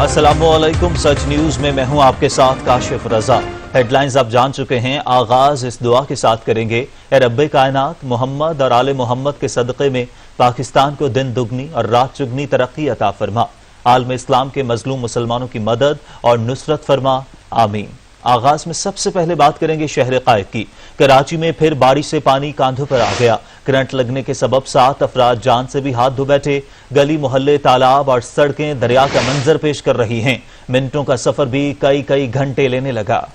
अस्सलामुअलैकुम। सच न्यूज में मैं हूं आपके साथ काशिफ रजा। हेडलाइंस आप जान चुके हैं। आगाज इस दुआ के साथ करेंगे, ए रब्बे कायनात, मोहम्मद और आले मोहम्मद के सदक़े में पाकिस्तान को दिन दुगनी और रात चुगनी तरक्की अता फरमा। आलम इस्लाम के मजलूम मुसलमानों की मदद और नुसरत फरमा, आमीन। आगाज में सबसे पहले बात करेंगे शहर कायद की। कराची में फिर बारिश से पानी कांधों पर आ गया। करंट लगने के सबब 7 अफराद जान से भी हाथ धो बैठे। गली मोहल्ले, तालाब और सड़कें दरिया का मंजर पेश कर रही हैं। मिनटों का सफर भी कई घंटे लेने लगा।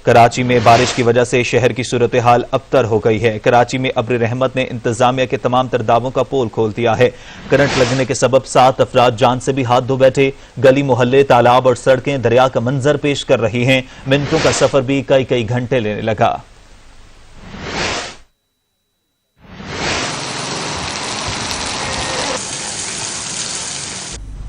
कराची में बारिश की वजह से शहर की सूरत हाल अबतर हो गई है। कराची में अब्र रहमत ने इंतजामिया के तमाम तरदावों का पोल खोल दिया है। करंट लगने के सबब 7 अफराद जान से भी हाथ धो बैठे। गली मोहल्ले, तालाब और सड़कें दरिया का मंजर पेश कर रही हैं। मिनटों का सफर भी कई घंटे लेने लगा।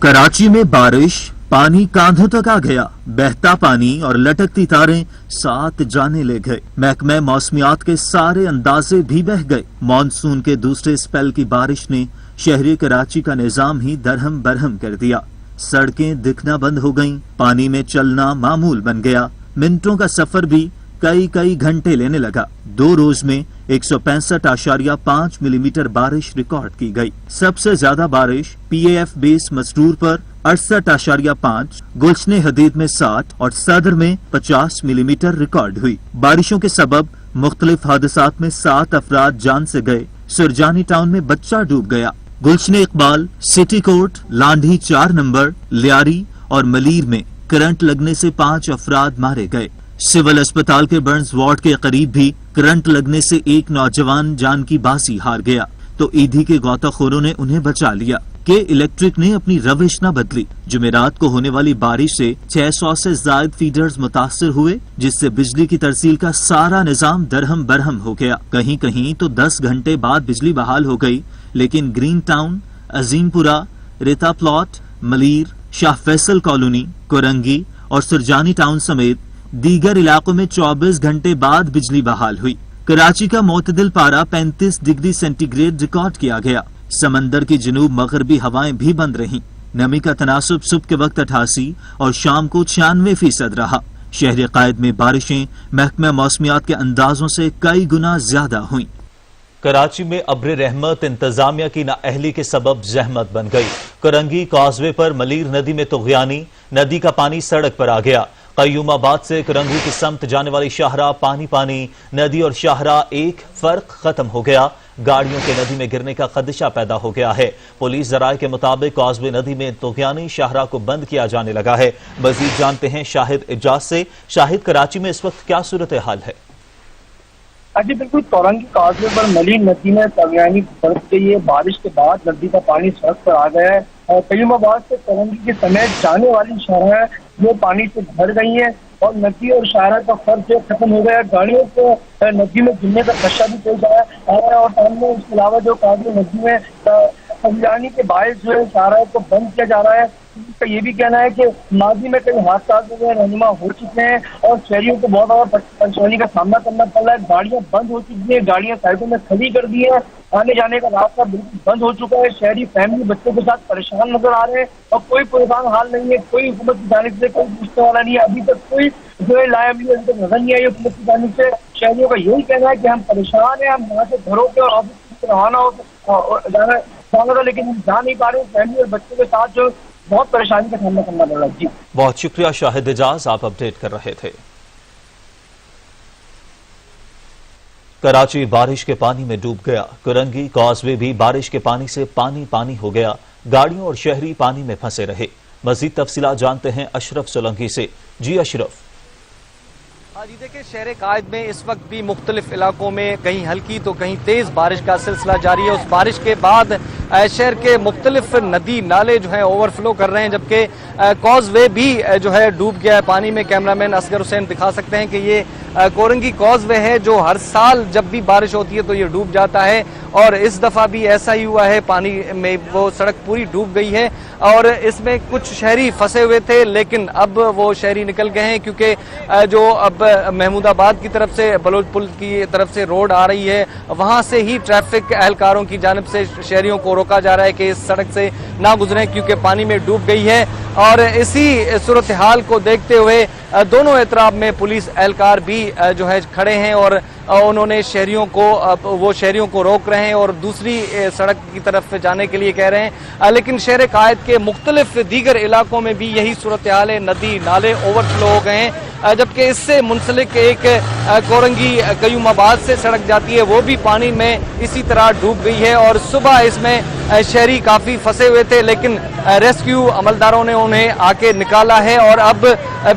कराची में बारिश, पानी कांधों तक आ गया। बहता पानी और लटकती तारें साथ जाने ले गए। महकमे मौसमियात के सारे अंदाजे भी बह गए। मानसून के दूसरे स्पेल की बारिश ने शहरी कराची का निजाम ही दरहम बरहम कर दिया। सड़कें दिखना बंद हो गईं। पानी में चलना मामूल बन गया। मिनटों का सफर भी कई घंटे लेने लगा। 2 रोज में 165.5 मिलीमीटर बारिश रिकॉर्ड की गई। सबसे ज्यादा बारिश PAF बेस मसरूर पर 68.5, गुलशने हदीद में 60 और सदर में 50 मिलीमीटर रिकॉर्ड हुई। बारिशों के सबब मुख्तलिफ हादसात में 7 अफराद जान से गए। सुरजानी टाउन में बच्चा डूब गया। Gulshan-e-Iqbal, city court, Landhi 4 number, Lyari और मलीर में करंट लगने से 5 अफराद मारे गए। सिविल अस्पताल के बर्न्स वार्ड के करीब भी करंट लगने से एक नौजवान जान की बाजी हार गया, तो ईदी के गौताखोरों ने उन्हें बचा लिया। के इलेक्ट्रिक ने अपनी रविश न बदली। जुमेरात को होने वाली बारिश से 600 से ज्यादा फीडर्स मुतासर हुए, जिससे बिजली की तरसील का सारा निजाम दरहम बरहम हो गया। कहीं कहीं तो 10 घंटे बाद बिजली बहाल हो गई, लेकिन ग्रीन टाउन, अजीमपुरा, रेता प्लॉट, मलीर, शाह फैसल कॉलोनी, कोरंगी और सुरजानी टाउन समेत दीगर इलाकों में 24 घंटे बाद बिजली बहाल हुई। कराची का मोतदिल पारा 35 डिग्री सेंटीग्रेड रिकॉर्ड किया गया। समंदर की जनूब मगरबी हवाएं भी बंद रहीं। नमी का तनासुब सुबह के वक्त 88 और शाम को 96% रहा। शहर कायद में बारिशें महकमे मौसमियात के अंदाजों से कई गुना ज्यादा हुई। कराची में अब्र रहमत इंतजामिया की नाअहली के सबब जहमत बन गई। करंगी कॉजवे पर मलीर नदी में तुग़यानी, नदी का पानी सड़क पर आ गया। कयूमाबाद से करंगी की समत जाने वाली शाहरा पानी, नदी और शाहरा एक फर्क खत्म हो गया। गाड़ियों के नदी में गिरने का खदशा पैदा हो गया है। पुलिस जराये के मुताबिक कॉजवे नदी में तुग़यानी शाहरा को बंद किया जाने लगा है। मजीद जानते हैं शाहिद इजाज से। शाहिद, कराची में इस वक्त क्या सूरत हाल है? जी बिल्कुल, कोरंगी कॉजवे पर मलीर नदी में तुग़यानी बढ़ गई है। बारिश के बाद नदी का पानी सड़क पर आ गया है। कयूमाबाद से कोरंगी के समेत जाने वाली शाहरा वो पानी से भर गई है और नदी और शाहरा का फर्क जो खत्म हो गया है। गाड़ियों को नदी में गिरने का खदशा भी पेश आया है और सामने इसके अलावा जो काफी नदी में तुग़यानी के बायस जो है शाहरा को बंद किया जा रहा है। तो ये भी कहना है कि माजी में कई हादसा रहनुमा हो चुके हैं और शहरियों को बहुत ज्यादा परेशानी का सामना करना पड़ रहा है। गाड़ियां बंद हो चुकी हैं, गाड़ियां साइडों में खड़ी कर दी है। आने जाने का रास्ता बिल्कुल बंद हो चुका है। शहरी फैमिली बच्चों के साथ परेशान नजर आ रहे हैं और कोई परेशान हाल नहीं है। कोई हुकूमत की जानिब से कोई पूछने वाला नहीं है। अभी तक कोई जो है लायबिलिटी अभी तक नजर नहीं आई हुकूमत की जानिब से। शहरियों का यही कहना है कि हम परेशान हैं, हम यहाँ से घरों के और ऑफिस से रवाना हो जाना था, लेकिन जा नहीं पा रहे। फैमिली और बच्चों के साथ जो बहुत परेशानी का सामना करना पड़ रहा है। जी बहुत शुक्रिया शाहिद इजाज, आप अपडेट कर रहे थे। कराची बारिश के पानी में डूब गया। करंगी कॉजवे भी बारिश के पानी से पानी हो गया। गाड़ियों और शहरी पानी में फंसे रहे। मजीद तफसीलात जानते हैं अशरफ सोलंकी से। जी अशरफ। जी देखिए, शहर कायद में इस वक्त भी मुख्तलिफ इलाकों में कहीं हल्की तो कहीं तेज बारिश का सिलसिला जारी है। उस बारिश के बाद शहर के मुख्तलिफ नदी नाले जो है ओवरफ्लो कर रहे हैं, जबकि कॉजवे भी जो है डूब गया है पानी में। कैमरामैन असगर हुसैन दिखा सकते हैं कि ये कोरंगी कॉजवे है जो हर साल जब भी बारिश होती है तो ये डूब जाता है और इस दफा भी ऐसा ही हुआ है। पानी में वो सड़क पूरी डूब गई है। اور اس میں کچھ شہری پھنسے ہوئے تھے، لیکن اب وہ شہری نکل گئے ہیں کیونکہ جو اب محمود آباد کی طرف سے بلوچ پل کی طرف سے روڈ آ رہی ہے، وہاں سے ہی ٹریفک اہلکاروں کی جانب سے شہریوں کو روکا جا رہا ہے کہ اس سڑک سے نہ گزریں کیونکہ پانی میں ڈوب گئی ہے۔ اور اسی صورتحال کو دیکھتے ہوئے دونوں اطراف میں پولیس اہلکار بھی جو ہے کھڑے ہیں اور انہوں نے شہریوں کو روک رہے ہیں اور دوسری سڑک کی طرف جانے کے لیے کہہ رہے ہیں، لیکن شہر قائد کے مختلف دیگر علاقوں میں بھی یہی صورتحال ہے، ندی نالے اوور فلو ہو گئے ہیں، جبکہ اس سے منسلک ایک کورنگی قیوم آباد سے سڑک جاتی ہے وہ بھی پانی میں اسی طرح ڈوب گئی ہے، اور صبح اس میں شہری کافی پھنسے ہوئے تھے لیکن ریسکیو عملداروں نے انہیں آ کے نکالا ہے، اور اب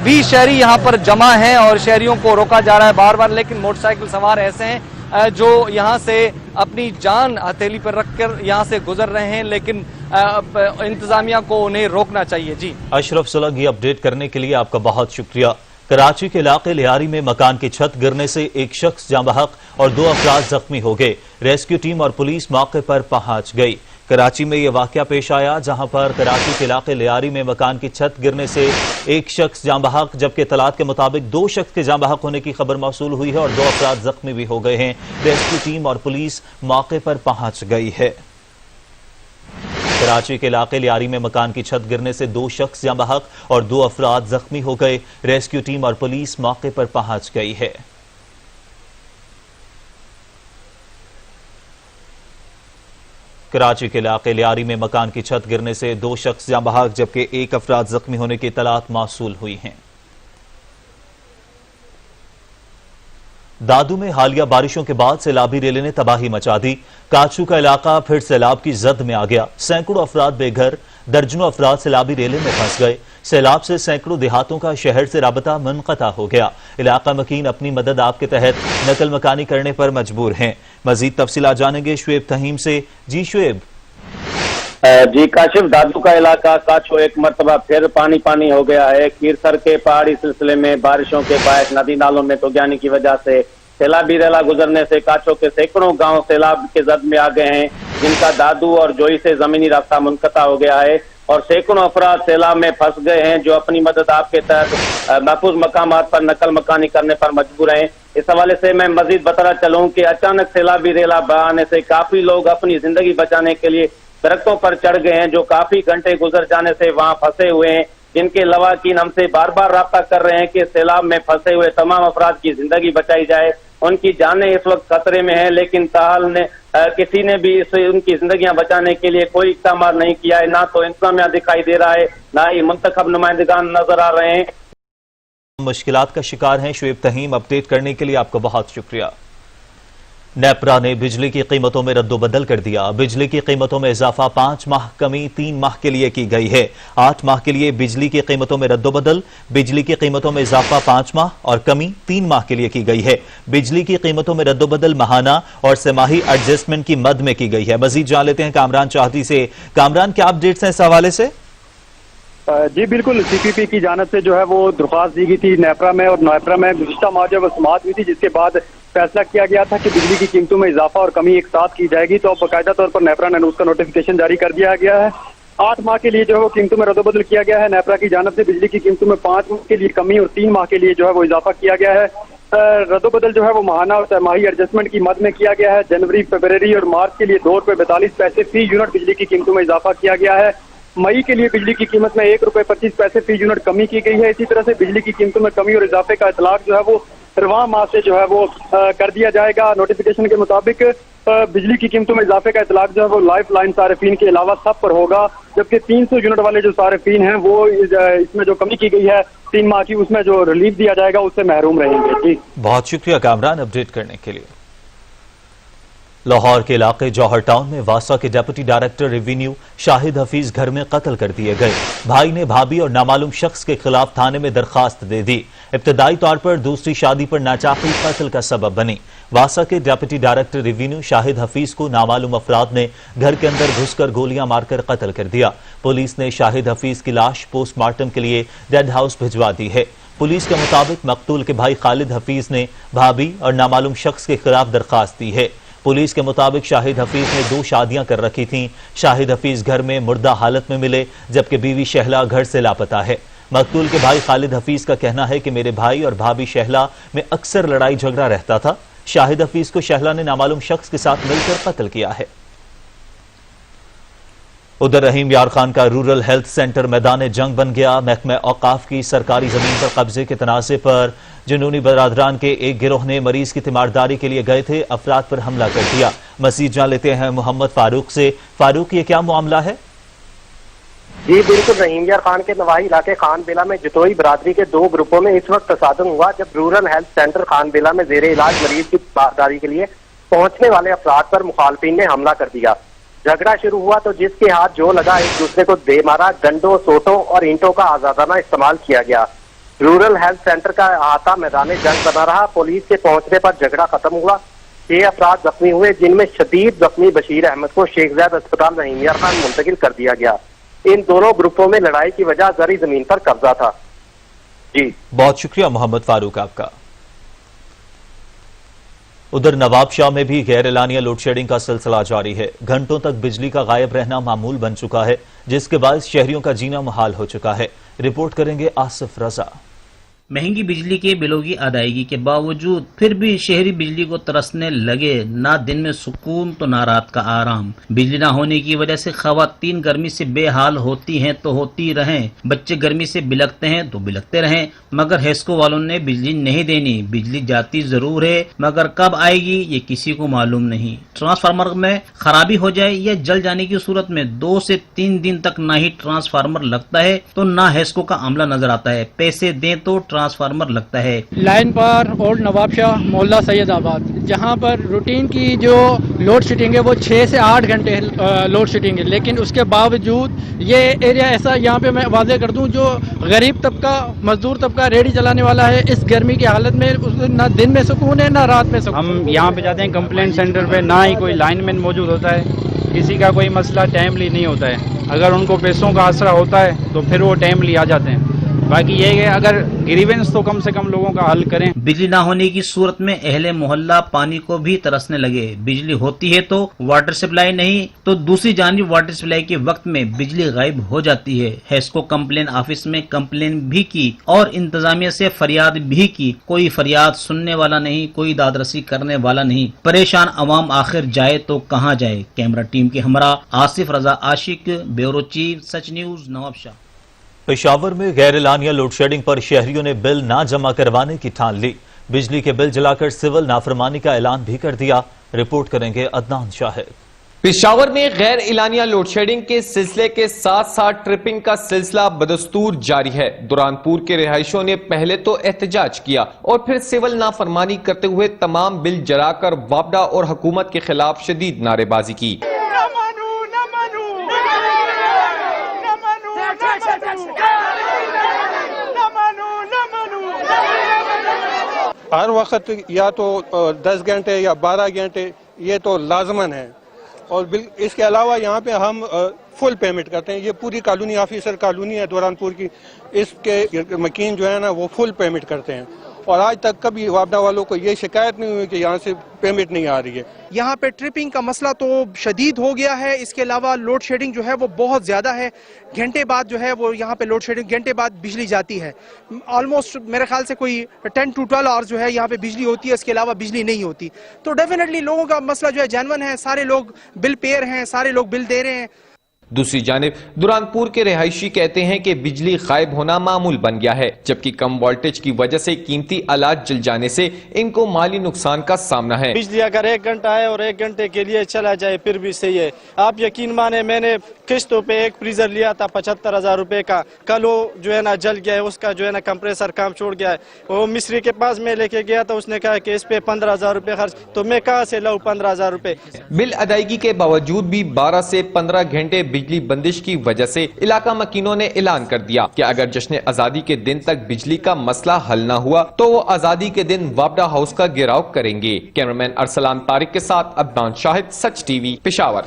بھی شہری یہاں پر جمع ہیں اور شہریوں کو روکا جا رہا ہے بار بار، لیکن موٹر سائیکل سوار ایسے ہیں جو یہاں سے اپنی جان ہتھیلی پر رکھ کر یہاں سے گزر رہے ہیں، لیکن انتظامیہ کو انہیں روکنا چاہیے۔ جی اشرف سلگ، یہ اپڈیٹ کرنے کے لیے آپ کا بہت شکریہ۔ کراچی کے علاقے لیاری میں مکان کی چھت گرنے سے ایک شخص جاں بحق اور 2 افراد زخمی ہو گئے، ریسکیو ٹیم اور پولیس موقع پر پہنچ گئی۔ کراچی میں یہ واقعہ پیش آیا جہاں پر کراچی کے علاقے لیاری میں مکان کی چھت گرنے سے ایک شخص جاں بحق، جبکہ اطلاعات کے مطابق 2 شخص کے جاں بحق ہونے کی خبر موصول ہوئی ہے اور 2 افراد زخمی بھی ہو گئے ہیں۔ ریسکیو ٹیم اور پولیس موقع پر پہنچ گئی ہے۔ کراچی کے علاقے لیاری میں مکان کی چھت گرنے سے 2 شخص جاں بحق اور 2 افراد زخمی ہو گئے، ریسکیو ٹیم اور پولیس موقع پر پہنچ گئی ہے۔ کراچی کے علاقے لیاری میں مکان کی چھت گرنے سے 2 شخص جاں بحق جبکہ 1 افراد زخمی ہونے کی اطلاعات موصول ہوئی ہیں۔ دادو میں حالیہ بارشوں کے بعد سیلابی ریلے نے تباہی مچا دی، کاچو کا علاقہ پھر سیلاب کی زد میں آ گیا، سینکڑوں افراد بے گھر، درجنوں افراد سیلابی ریلے میں پھنس گئے، سیلاب سے سینکڑوں دیہاتوں کا شہر سے رابطہ منقطع ہو گیا، علاقہ مکین اپنی مدد آپ کے تحت نقل مکانی کرنے پر مجبور ہیں۔ مزید تفصیلات جانیں گے شعیب تہیم سے۔ جی شعیب۔ جی کاشف، دادو کا علاقہ کاچو ایک مرتبہ پھر پانی ہو گیا ہے۔ کیرسر کے پہاڑی سلسلے میں بارشوں کے باعث ندی نالوں میں تغیانی کی وجہ سے سیلابی ریلا گزرنے سے کاچو کے سینکڑوں گاؤں سیلاب کے زد میں آ گئے ہیں، جن کا دادو اور جوئی سے زمینی رابطہ منقطع ہو گیا ہے اور سینکڑوں افراد سیلاب میں پھنس گئے ہیں جو اپنی مدد آپ کے تحت محفوظ مقامات پر نقل مکانی کرنے پر مجبور ہیں۔ اس حوالے سے میں مزید بتانا چلوں کہ اچانک سیلابی ریلا بہانے سے کافی لوگ اپنی زندگی بچانے کے لیے درختوں پر چڑھ گئے ہیں جو کافی گھنٹے گزر جانے سے وہاں پھنسے ہوئے ہیں، جن کے لواحقین ہم سے بار بار رابطہ کر رہے ہیں کہ سیلاب میں پھنسے ہوئے تمام افراد کی زندگی بچائی جائے۔ ان کی جانیں اس وقت خطرے میں ہیں، لیکن تاحال کسی نے بھی ان کی زندگیاں بچانے کے لیے کوئی اقدامات نہیں کیا ہے، نہ تو انتظامیہ دکھائی دے رہا ہے، نہ ہی منتخب نمائندگان نظر آ رہے ہیں۔ مشکلات کا شکار ہیں شعیب تہیم، اپڈیٹ کرنے کے لیے آپ کا بہت شکریہ۔ نیپرا نے بجلی کی قیمتوں میں رد و بدل کر دیا، بجلی کی قیمتوں میں اضافہ 5 ماہ، کمی 3 ماہ کے لیے کی گئی ہے۔ 8 ماہ کے لیے بجلی کی قیمتوں میں رد و بدل، بجلی کی قیمتوں میں اضافہ 5 ماہ اور کمی 3 ماہ کے لیے کی گئی ہے۔ بجلی کی قیمتوں میں رد و بدل ماہانہ اور سماہی ایڈجسٹمنٹ کی مد میں کی گئی ہے۔ مزید جان لیتے ہیں کامران چاہتی سے۔ کامران، کیا اپڈیٹس ہیں اس حوالے سے؟ جی بالکل، سی پی پی کی جانب سے جو ہے وہ درخواست دی گئی تھی نیپرا میں، اور نیپرا میں گزشتہ ماہ جو سماعت ہوئی تھی جس کے بعد فیصلہ کیا گیا تھا کہ بجلی کی قیمتوں میں اضافہ اور کمی ایک ساتھ کی جائے گی، تو اب باقاعدہ طور پر نیپرا نے اس کا نوٹیفیکیشن جاری کر دیا گیا ہے۔ 8 ماہ کے لیے جو ہے وہ قیمتوں میں رد و بدل کیا گیا ہے نیپرا کی جانب سے، بجلی کی قیمتوں میں 5 ماہ کے لیے کمی اور 3 ماہ کے لیے جو ہے وہ اضافہ کیا گیا ہے۔ رد و بدل جو ہے وہ ماہانہ اور سرماہی ایڈجسٹمنٹ کی مد میں کیا گیا ہے۔ جنوری، فروری اور مارچ کے لیے 2 روپے 42 پیسے فی یونٹ بجلی کی قیمتوں میں اضافہ کیا گیا ہے۔ مئی کے لیے بجلی کی قیمت میں 1 روپے 25 پیسے فی یونٹ کمی کی گئی ہے۔ اسی طرح سے بجلی کی قیمتوں میں کمی اور اضافے کا اطلاق جو ہے وہ رواں ماہ سے جو ہے وہ کر دیا جائے گا۔ نوٹیفیکیشن کے مطابق بجلی کی قیمتوں میں اضافے کا اطلاق جو ہے وہ لائف لائن صارفین کے علاوہ سب پر ہوگا، جبکہ 300 یونٹ والے جو صارفین ہیں وہ اس میں جو کمی کی گئی ہے 3 ماہ کی، اس میں جو ریلیف دیا جائے گا اس سے محروم رہیں گے۔ جی بہت شکریہ کامران اپڈیٹ کرنے کے لیے۔ لاہور کے علاقے جوہر ٹاؤن میں واسا کے ڈپٹی ڈائریکٹر ریونیو شاہد حفیظ گھر میں قتل کر دیے گئے، بھائی نے بھابھی اور نامعلوم شخص کے خلاف تھانے میں درخواست دے دی، ابتدائی طور پر دوسری شادی پر ناچاقی قتل کا سبب بنی۔ واسا کے ڈپٹی ڈائریکٹر ریونیو شاہد حفیظ کو نامعلوم افراد نے گھر کے اندر گھس کر گولیاں مار کر قتل کر دیا۔ پولیس نے شاہد حفیظ کی لاش پوسٹ مارٹم کے لیے ڈیڈ ہاؤس بھجوا دی ہے۔ پولیس کے مطابق مقتول کے بھائی خالد حفیظ نے بھابھی اور نامعلوم شخص کے خلاف درخواست دی ہے۔ पुलिस के मुताबिक शाहिद हफीज ने 2 शादियां कर रखी थीं। शाहिद हफीज घर में मुर्दा हालत में मिले, जबकि बीवी शहला घर से लापता है। मकतूल के भाई खालिद हफीज का कहना है कि मेरे भाई और भाभी शहला में अक्सर लड़ाई झगड़ा रहता था। शाहिद हफीज को शहला ने नामालूम शख्स के साथ मिलकर कत्ल किया है। उधर रहीम यार खान का रूरल हेल्थ सेंटर मैदान जंग बन गया। महकमा औकाफ की सरकारी जमीन पर कब्जे के तनाज़े पर जुनूनी बरादरान के एक गिरोह ने मरीज की तीमारदारी के लिए गए थे अफराद पर हमला कर दिया। मजीद जान लेते हैं मोहम्मद फारूक से। फारूक, ये क्या मामला है? जी बिल्कुल, रहीम यार खान के नवाही इलाके खान बेला में जतोई बरादरी के 2 ग्रुपों में इस वक्त तसादुम हुआ जब रूरल हेल्थ सेंटर खान बेला में जेरे इलाज मरीज की तीमारदारी के लिए पहुंचने वाले अफराद पर मुखालफिन ने हमला कर दिया। झगड़ा शुरू हुआ तो जिसके हाथ जो लगा एक दूसरे को दे मारा, डंडों, सोटों और ईंटों का आजादाना इस्तेमाल किया गया। रूरल हेल्थ सेंटर का अहाता मैदान जंग बना रहा। पुलिस के पहुंचने पर झगड़ा खत्म हुआ। 6 अफराद जख्मी हुए, जिनमें शदीद जख्मी बशीर अहमद को शेख ज़ैद अस्पताल रहीम यार खान मुंतकिल कर दिया गया। इन दोनों ग्रुपों में लड़ाई की वजह जरी जमीन पर कब्जा था। जी बहुत शुक्रिया मोहम्मद फारूक आपका। उधर नवाबशाह में भी गैर एलानिया लोड शेडिंग का सिलसिला जारी है। घंटों तक बिजली का गायब रहना मामूल बन चुका है, जिसके बायस शहरियों का जीना मुहाल हो चुका है। रिपोर्ट करेंगे आसिफ रजा। महंगी बिजली के बिलों की अदायगी के बावजूद फिर भी शहरी बिजली को तरसने लगे। ना दिन में सुकून तो ना रात का आराम। बिजली ना होने की वजह से खवातीन गर्मी से बेहाल होती हैं तो होती रहें, बच्चे गर्मी से बिलखते हैं तो बिलखते रहें, मगर हेस्को वालों ने बिजली नहीं देनी। बिजली जाती जरूर है, मगर कब आएगी ये किसी को मालूम नहीं। ट्रांसफार्मर में खराबी हो जाए या जल जाने की सूरत में 2 से 3 दिन तक ना ही ट्रांसफार्मर लगता है तो ना हेस्को का अमला नजर आता है। पैसे दें तो ट्रांसफार्मर लगता है। लाइन पर ओल्ड नवाबशाह मोहल्ला सैयदाबाद, जहां पर रूटीन की जो लोड शेडिंग है वो 6 से 8 घंटे लोड शेडिंग है, लेकिन उसके बावजूद ये एरिया ऐसा, यहाँ पे मैं वाज़ेह कर दूं, जो गरीब तबका, मजदूर तबका, रेडी चलाने वाला है, इस गर्मी की हालत में ना दिन में सुकून है ना रात में सुकून। हम यहाँ पे जाते हैं कंप्लेंट सेंटर पे, ना ही कोई लाइनमैन मौजूद होता है, किसी का कोई मसला टाइमली नहीं होता है। अगर उनको पैसों का आसरा होता है तो फिर वो टाइमली आ जाते हैं। बाकी ये है अगर ग्रीवेंस तो कम से कम लोगों का हल करें। बिजली ना होने की सूरत में अहले मोहल्ला पानी को भी तरसने लगे। बिजली होती है तो वाटर सप्लाई नहीं, तो दूसरी जानिब वाटर सप्लाई के वक्त में बिजली गायब हो जाती है। हेस्को कंप्लेन ऑफिस में कंप्लेन भी की और इंतजामिया से फरियाद भी की, कोई फरियाद सुनने वाला नहीं, कोई दादरसी करने वाला नहीं। परेशान अवाम आखिर जाए तो कहाँ जाए। कैमरा टीम के हमरा आसिफ रजा आशिक, ब्यूरो चीफ, सच न्यूज, नवाबशाह। पेशावर में गैर एलानिया लोड शेडिंग पर शहरियों ने बिल ना जमा करवाने की ठान ली। बिजली के बिल जलाकर सिविल नाफरमानी का ऐलान भी कर दिया। रिपोर्ट करेंगे अदनान शाहिद। पेशावर में गैर एलानिया लोड शेडिंग के सिलसिले के साथ साथ ट्रिपिंग का सिलसिला बदस्तूर जारी है। दुरानपुर के रिहायशियों ने पहले तो एहतजाज किया और फिर सिविल नाफरमानी करते हुए तमाम बिल जलाकर वापडा और हुकूमत के खिलाफ शदीद नारेबाजी की। हर वक्त या तो 10 घंटे या 12 घंटे ये तो लाजमन है, और इसके अलावा यहाँ पे हम फुल पेमेंट करते हैं। ये पूरी कॉलोनी ऑफिसर कॉलोनी है दुरानपुर की, इसके मकीन जो है ना वो फुल पेमेंट करते हैं, और आज तक कभी वापडा वालों को ये शिकायत नहीं हुई कि यहाँ से पेमेंट नहीं आ रही है। यहाँ पे ट्रिपिंग का मसला तो शदीद हो गया है। इसके अलावा लोड शेडिंग जो है वो बहुत ज़्यादा है। घंटे बाद जो है वो यहाँ पे लोड शेडिंग, घंटे बाद बिजली जाती है। ऑलमोस्ट मेरे ख्याल से कोई 10 to 12 आवर्स जो है यहाँ पे बिजली होती है, इसके अलावा बिजली नहीं होती। तो डेफिनेटली लोगों का मसला जो है जेन्युइन है, सारे लोग बिल पेयर हैं, सारे लोग बिल दे रहे हैं। दूसरी जानिब दुरानपुर के रिहायशी कहते हैं कि बिजली गायब होना मामूल बन गया है, जबकि कम वोल्टेज की वजह से कीमती आलात जल जाने से इनको माली नुकसान का सामना है। बिजली अगर 1 घंटा है और 1 घंटे के लिए चला जाए फिर भी सही है। आप यकीन माने, मैंने किस्तों पे एक फ्रीजर लिया था 75,000 रुपए का, कल वो जो है ना जल गया है, उसका जो है ना कंप्रेसर काम छोड़ गया है। वो मिस्त्री के पास में लेके गया था, उसने कहा कि इस पे 15,000 रुपए खर्च, तो मैं कहाँ से लाऊं 15,000 रुपए। बिल अदायगी के बावजूद भी 12 से 15 घंटे बिजली बंदिश की वजह से इलाका मकीनों ने ऐलान कर दिया कि अगर जश्न आजादी के दिन तक बिजली का मसला हल न हुआ तो वो आजादी के दिन वापडा हाउस का घेराव करेंगे। कैमरामैन अरसलान तारिक के साथ अदनान शाहिद, सच टीवी, पेशावर।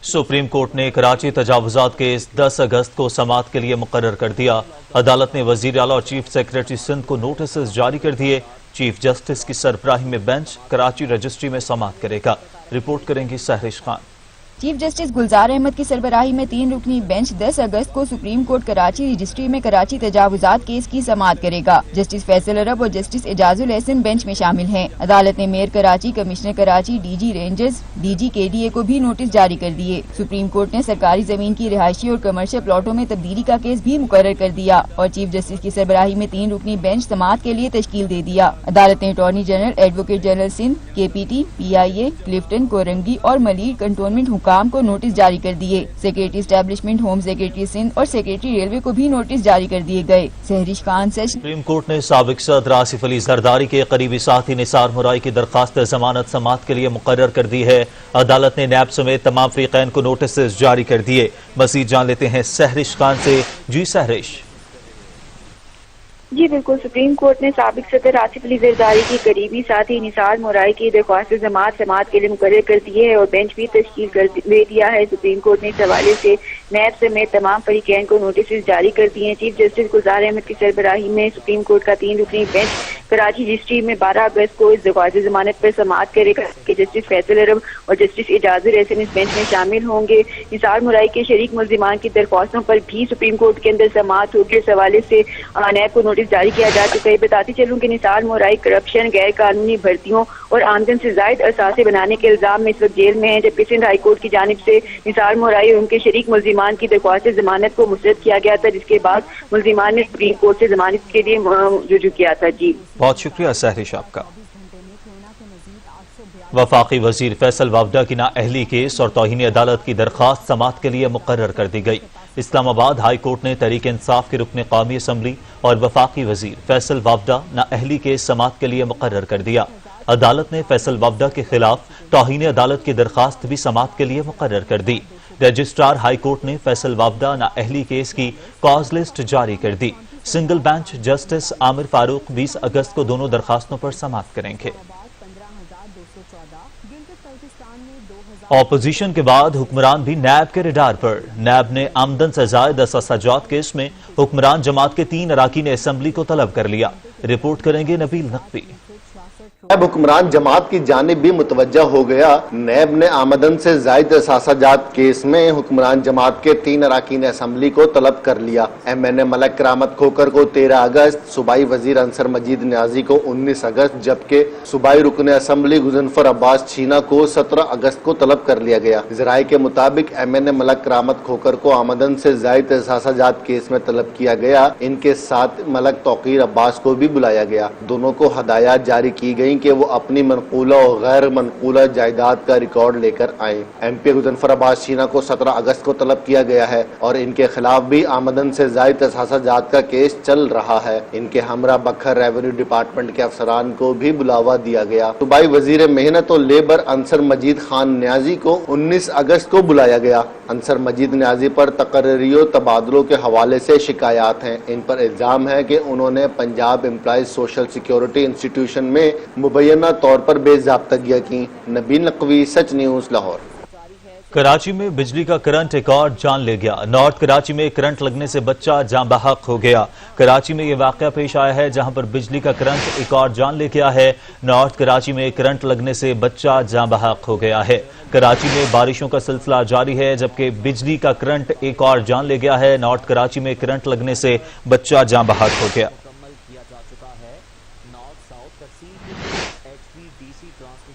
सुप्रीम कोर्ट ने कराची तजावुजात केस 10 अगस्त को समाअत के लिए मुकर्रर कर दिया। अदालत ने वजीर आला और चीफ सेक्रेटरी सिंध को नोटिस जारी कर दिए। चीफ जस्टिस की सरबराही में बेंच कराची रजिस्ट्री में समाअत करेगा। रिपोर्ट करेंगी सहरिश खान। चीफ जस्टिस गुलजार अहमद की सरबराही में 3 रुकनी बेंच 10 अगस्त को सुप्रीम कोर्ट कराची रजिस्ट्री में कराची तजावुजात केस की समाअत करेगा। जस्टिस फैसल अरब और जस्टिस एजाजुल एहसन बेंच में शामिल हैं। अदालत ने mayor Karachi, commissioner Karachi, DG rangers, DG KDA को भी नोटिस जारी कर दिए। सुप्रीम कोर्ट ने सरकारी जमीन की रिहायशी और कमर्शियल प्लॉटों में तब्दीली का केस भी मुकर्रर कर दिया और चीफ जस्टिस की सरबराही में 3 रुकनी बेंच समाअत के लिए तश्कील दे दिया। अदालत ने attorney general, advocate general Sindh, KPT, PIA, Clifton, Korangi और मलीर कंटोनमेंट हुकाम को नोटिस जारी कर दिए। Secretary establishment, home secretary Sindh और सेक्रेटरी रेलवे को भी नोटिस जारी कर दिए गए। सहरिश खान से सुप्रीम कोर्ट ने साबिक सदर आसिफ अली जरदारी के करीबी साथी निसार मुराई की दरखास्त जमानत समाअत के लिए मुकर्रर कर दी है। अदालत ने नैब समेत तमाम फरीकैन को नोटिस जारी कर दिए। मजीद जान लेते हैं सहरिश खान से। जी सहरिश। जी बिल्कुल, सुप्रीम कोर्ट ने साबिक सदर आसिफ अली जरदारी की करीबी साथी निसार मुराई की दरख्वास्त जमानत समाअत के लिए मुकर्रर कर दी है और बेंच भी तश्कील कर दे दिया है। सुप्रीम कोर्ट ने इस हवाले से नैब समेत तमाम फरीकैन को नोटिस जारी कर दिए हैं। चीफ जस्टिस गुलजार अहमद की सरबराही में सुप्रीम कोर्ट का 3 रुकनी बेंच कराची रजिस्ट्री में 12 अगस्त को इस दरख्वास्त जमानत पर समाअत करेगा कि जस्टिस फैसल अरब और जस्टिस एजाजुल एहसन इस बेंच में शामिल होंगे। निसार मुराई के शरीक मुल्जिमान की दरख्वास्तों पर भी सुप्रीम कोर्ट के अंदर समाअत होगी। इस हवाले से नैब को नोटिस जारी किया जा चुका है। बताती चलूं कि निसार मुराई करप्शन, गैर कानूनी भर्तियों और आमदन से जायद असासे बनाने के इल्जाम में इस वक्त जेल में है, जबकि सिंध हाई कोर्ट की जानिब से निसार मुराई और उनके शरीक मुल्जिमान की दरख्वास्त जमानत को मुस्तरद किया गया था, जिसके बाद मुल्जिमान ने सुप्रीम कोर्ट से जमानत के लिए रुजू किया था। जी बहुत शुक्रिया सहरिश आपका। वफाकी वजीर फैसल वावडा की नाअहली केस और तौहीन अदालत की दरखास्त समाअत के लिए मुकर्रर कर दी गई। इस्लामाबाद हाई कोर्ट ने तहरीक इंसाफ के रुकन कौमी असम्बली और वफाकी वजीर फैसल वावडा नाअहली केस समाअत के लिए मुकर्रर कर दिया। अदालत ने फैसल वावडा के खिलाफ तौहीन अदालत की दरखास्त भी समाअत के लिए मुकर्रर कर दी। रजिस्ट्रार हाई कोर्ट ने फैसल वावडा नाअहली केस की कॉज लिस्ट जारी कर दी। Single bench justice Aamir Farooq 20 अगस्त को दोनों दरखास्तों पर समाअत करेंगे। ऑपोजिशन के बाद हुक्मरान भी नैब के रडार पर। नैब ने आमदन से जायद असासाजात केस में हुक्मरान जमात के 3 अरकान असम्बली को तलब कर लिया। रिपोर्ट करेंगे नबील नकवी। नैब हुक्मरान जमात की जानिब भी मुतवज्जा हो गया। नैब ने आमदन से जायद असासाजात केस में हुक्मरान जमात के 3 अरकान असम्बली को तलब कर लिया। MNA मलक करामत खोकर को 13 अगस्त, सूबाई वजीर अंसर मजीद न्याजी को 19 अगस्त, जबकि सूबाई रुकन असम्बली गुजनफर अब्बास छीना को 17 अगस्त को तलब कर लिया गया। ज़राए के मुताबिक MNA मलक करामत खोकर को आमदन से जायद असासाजात केस में तलब किया गया। इनके साथ मलक तौकीर अब्बास को भी बुलाया गया। दोनों को हदायत जारी की गई कि वो अपनी मनकूला और गैर मनकूला जायदाद का रिकॉर्ड लेकर आए। MP गुजनफर अब्बास छीना को 17 अगस्त को तलब किया गया है और इनके खिलाफ भी आमदन से जायद असासाजात का केस चल रहा है। इनके हमरा बखर रेवेन्यू डिपार्टमेंट के अफसरान को भी बुलावा दिया गया। सूबाई वजीर मेहनत और लेबर अंसर मजीद खान न्याजी को 19 अगस्त को बुलाया गया। अंसर मजीद न्याजी पर तकर्रियों तबादलों के हवाले से शिकायत हैं। इन पर इल्जाम है कि उन्होंने Punjab employees social security institution में मुबैना तौर पर बेज़ाब्तगियां की। नबील नकवी, सच न्यूज़, लाहौर। कराची में बिजली का करंट एक और जान ले गया। नॉर्थ कराची में करंट लगने से बच्चा जान बहक हो गया। कराची में यह वाकया पेश आया है जहां पर बिजली का करंट एक और जान ले गया है। नॉर्थ कराची में करंट लगने से बच्चा जान बहक हो गया है। कराची में बारिशों का सिलसिला जारी है, जबकि बिजली का करंट एक और जान ले गया है। नॉर्थ कराची में करंट लगने से बच्चा जान बहक हो गया।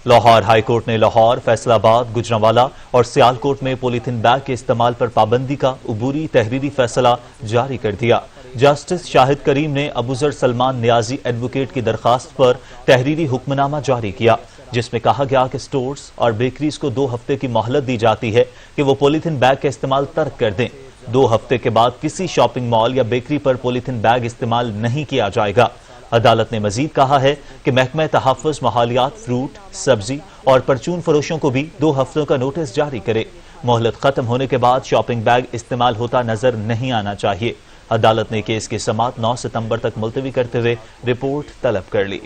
लाहौर हाई कोर्ट ने लाहौर, फैसलाबाद, गुजरांवाला और सियालकोट में पॉलीथीन बैग के इस्तेमाल पर पाबंदी का अबूरी तहरीरी फैसला जारी कर दिया। जस्टिस शाहिद करीम ने अबूजर सलमान नियाजी एडवोकेट की दरखास्त पर तहरीरी हुक्मनामा जारी किया, जिसमें कहा गया कि स्टोर्स और बेकरीज को 2 हफ्ते की मोहलत दी जाती है कि वो पॉलीथीन बैग का इस्तेमाल तर्क कर दें। 2 हफ्ते के बाद किसी शॉपिंग मॉल या बेकरी पर पॉलीथीन बैग इस्तेमाल नहीं किया जाएगा। अदालत ने मजीद कहा है कि महकमा तहफ़्फ़ुज़ माहौलियात, फ्रूट, सब्जी और परचून फरोशों को भी 2 हफ्तों का नोटिस जारी करे। मोहलत खत्म होने के बाद शॉपिंग बैग इस्तेमाल होता नजर नहीं आना चाहिए। अदालत ने केस की समाअत 9 सितंबर तक मुलतवी करते हुए रिपोर्ट तलब कर ली।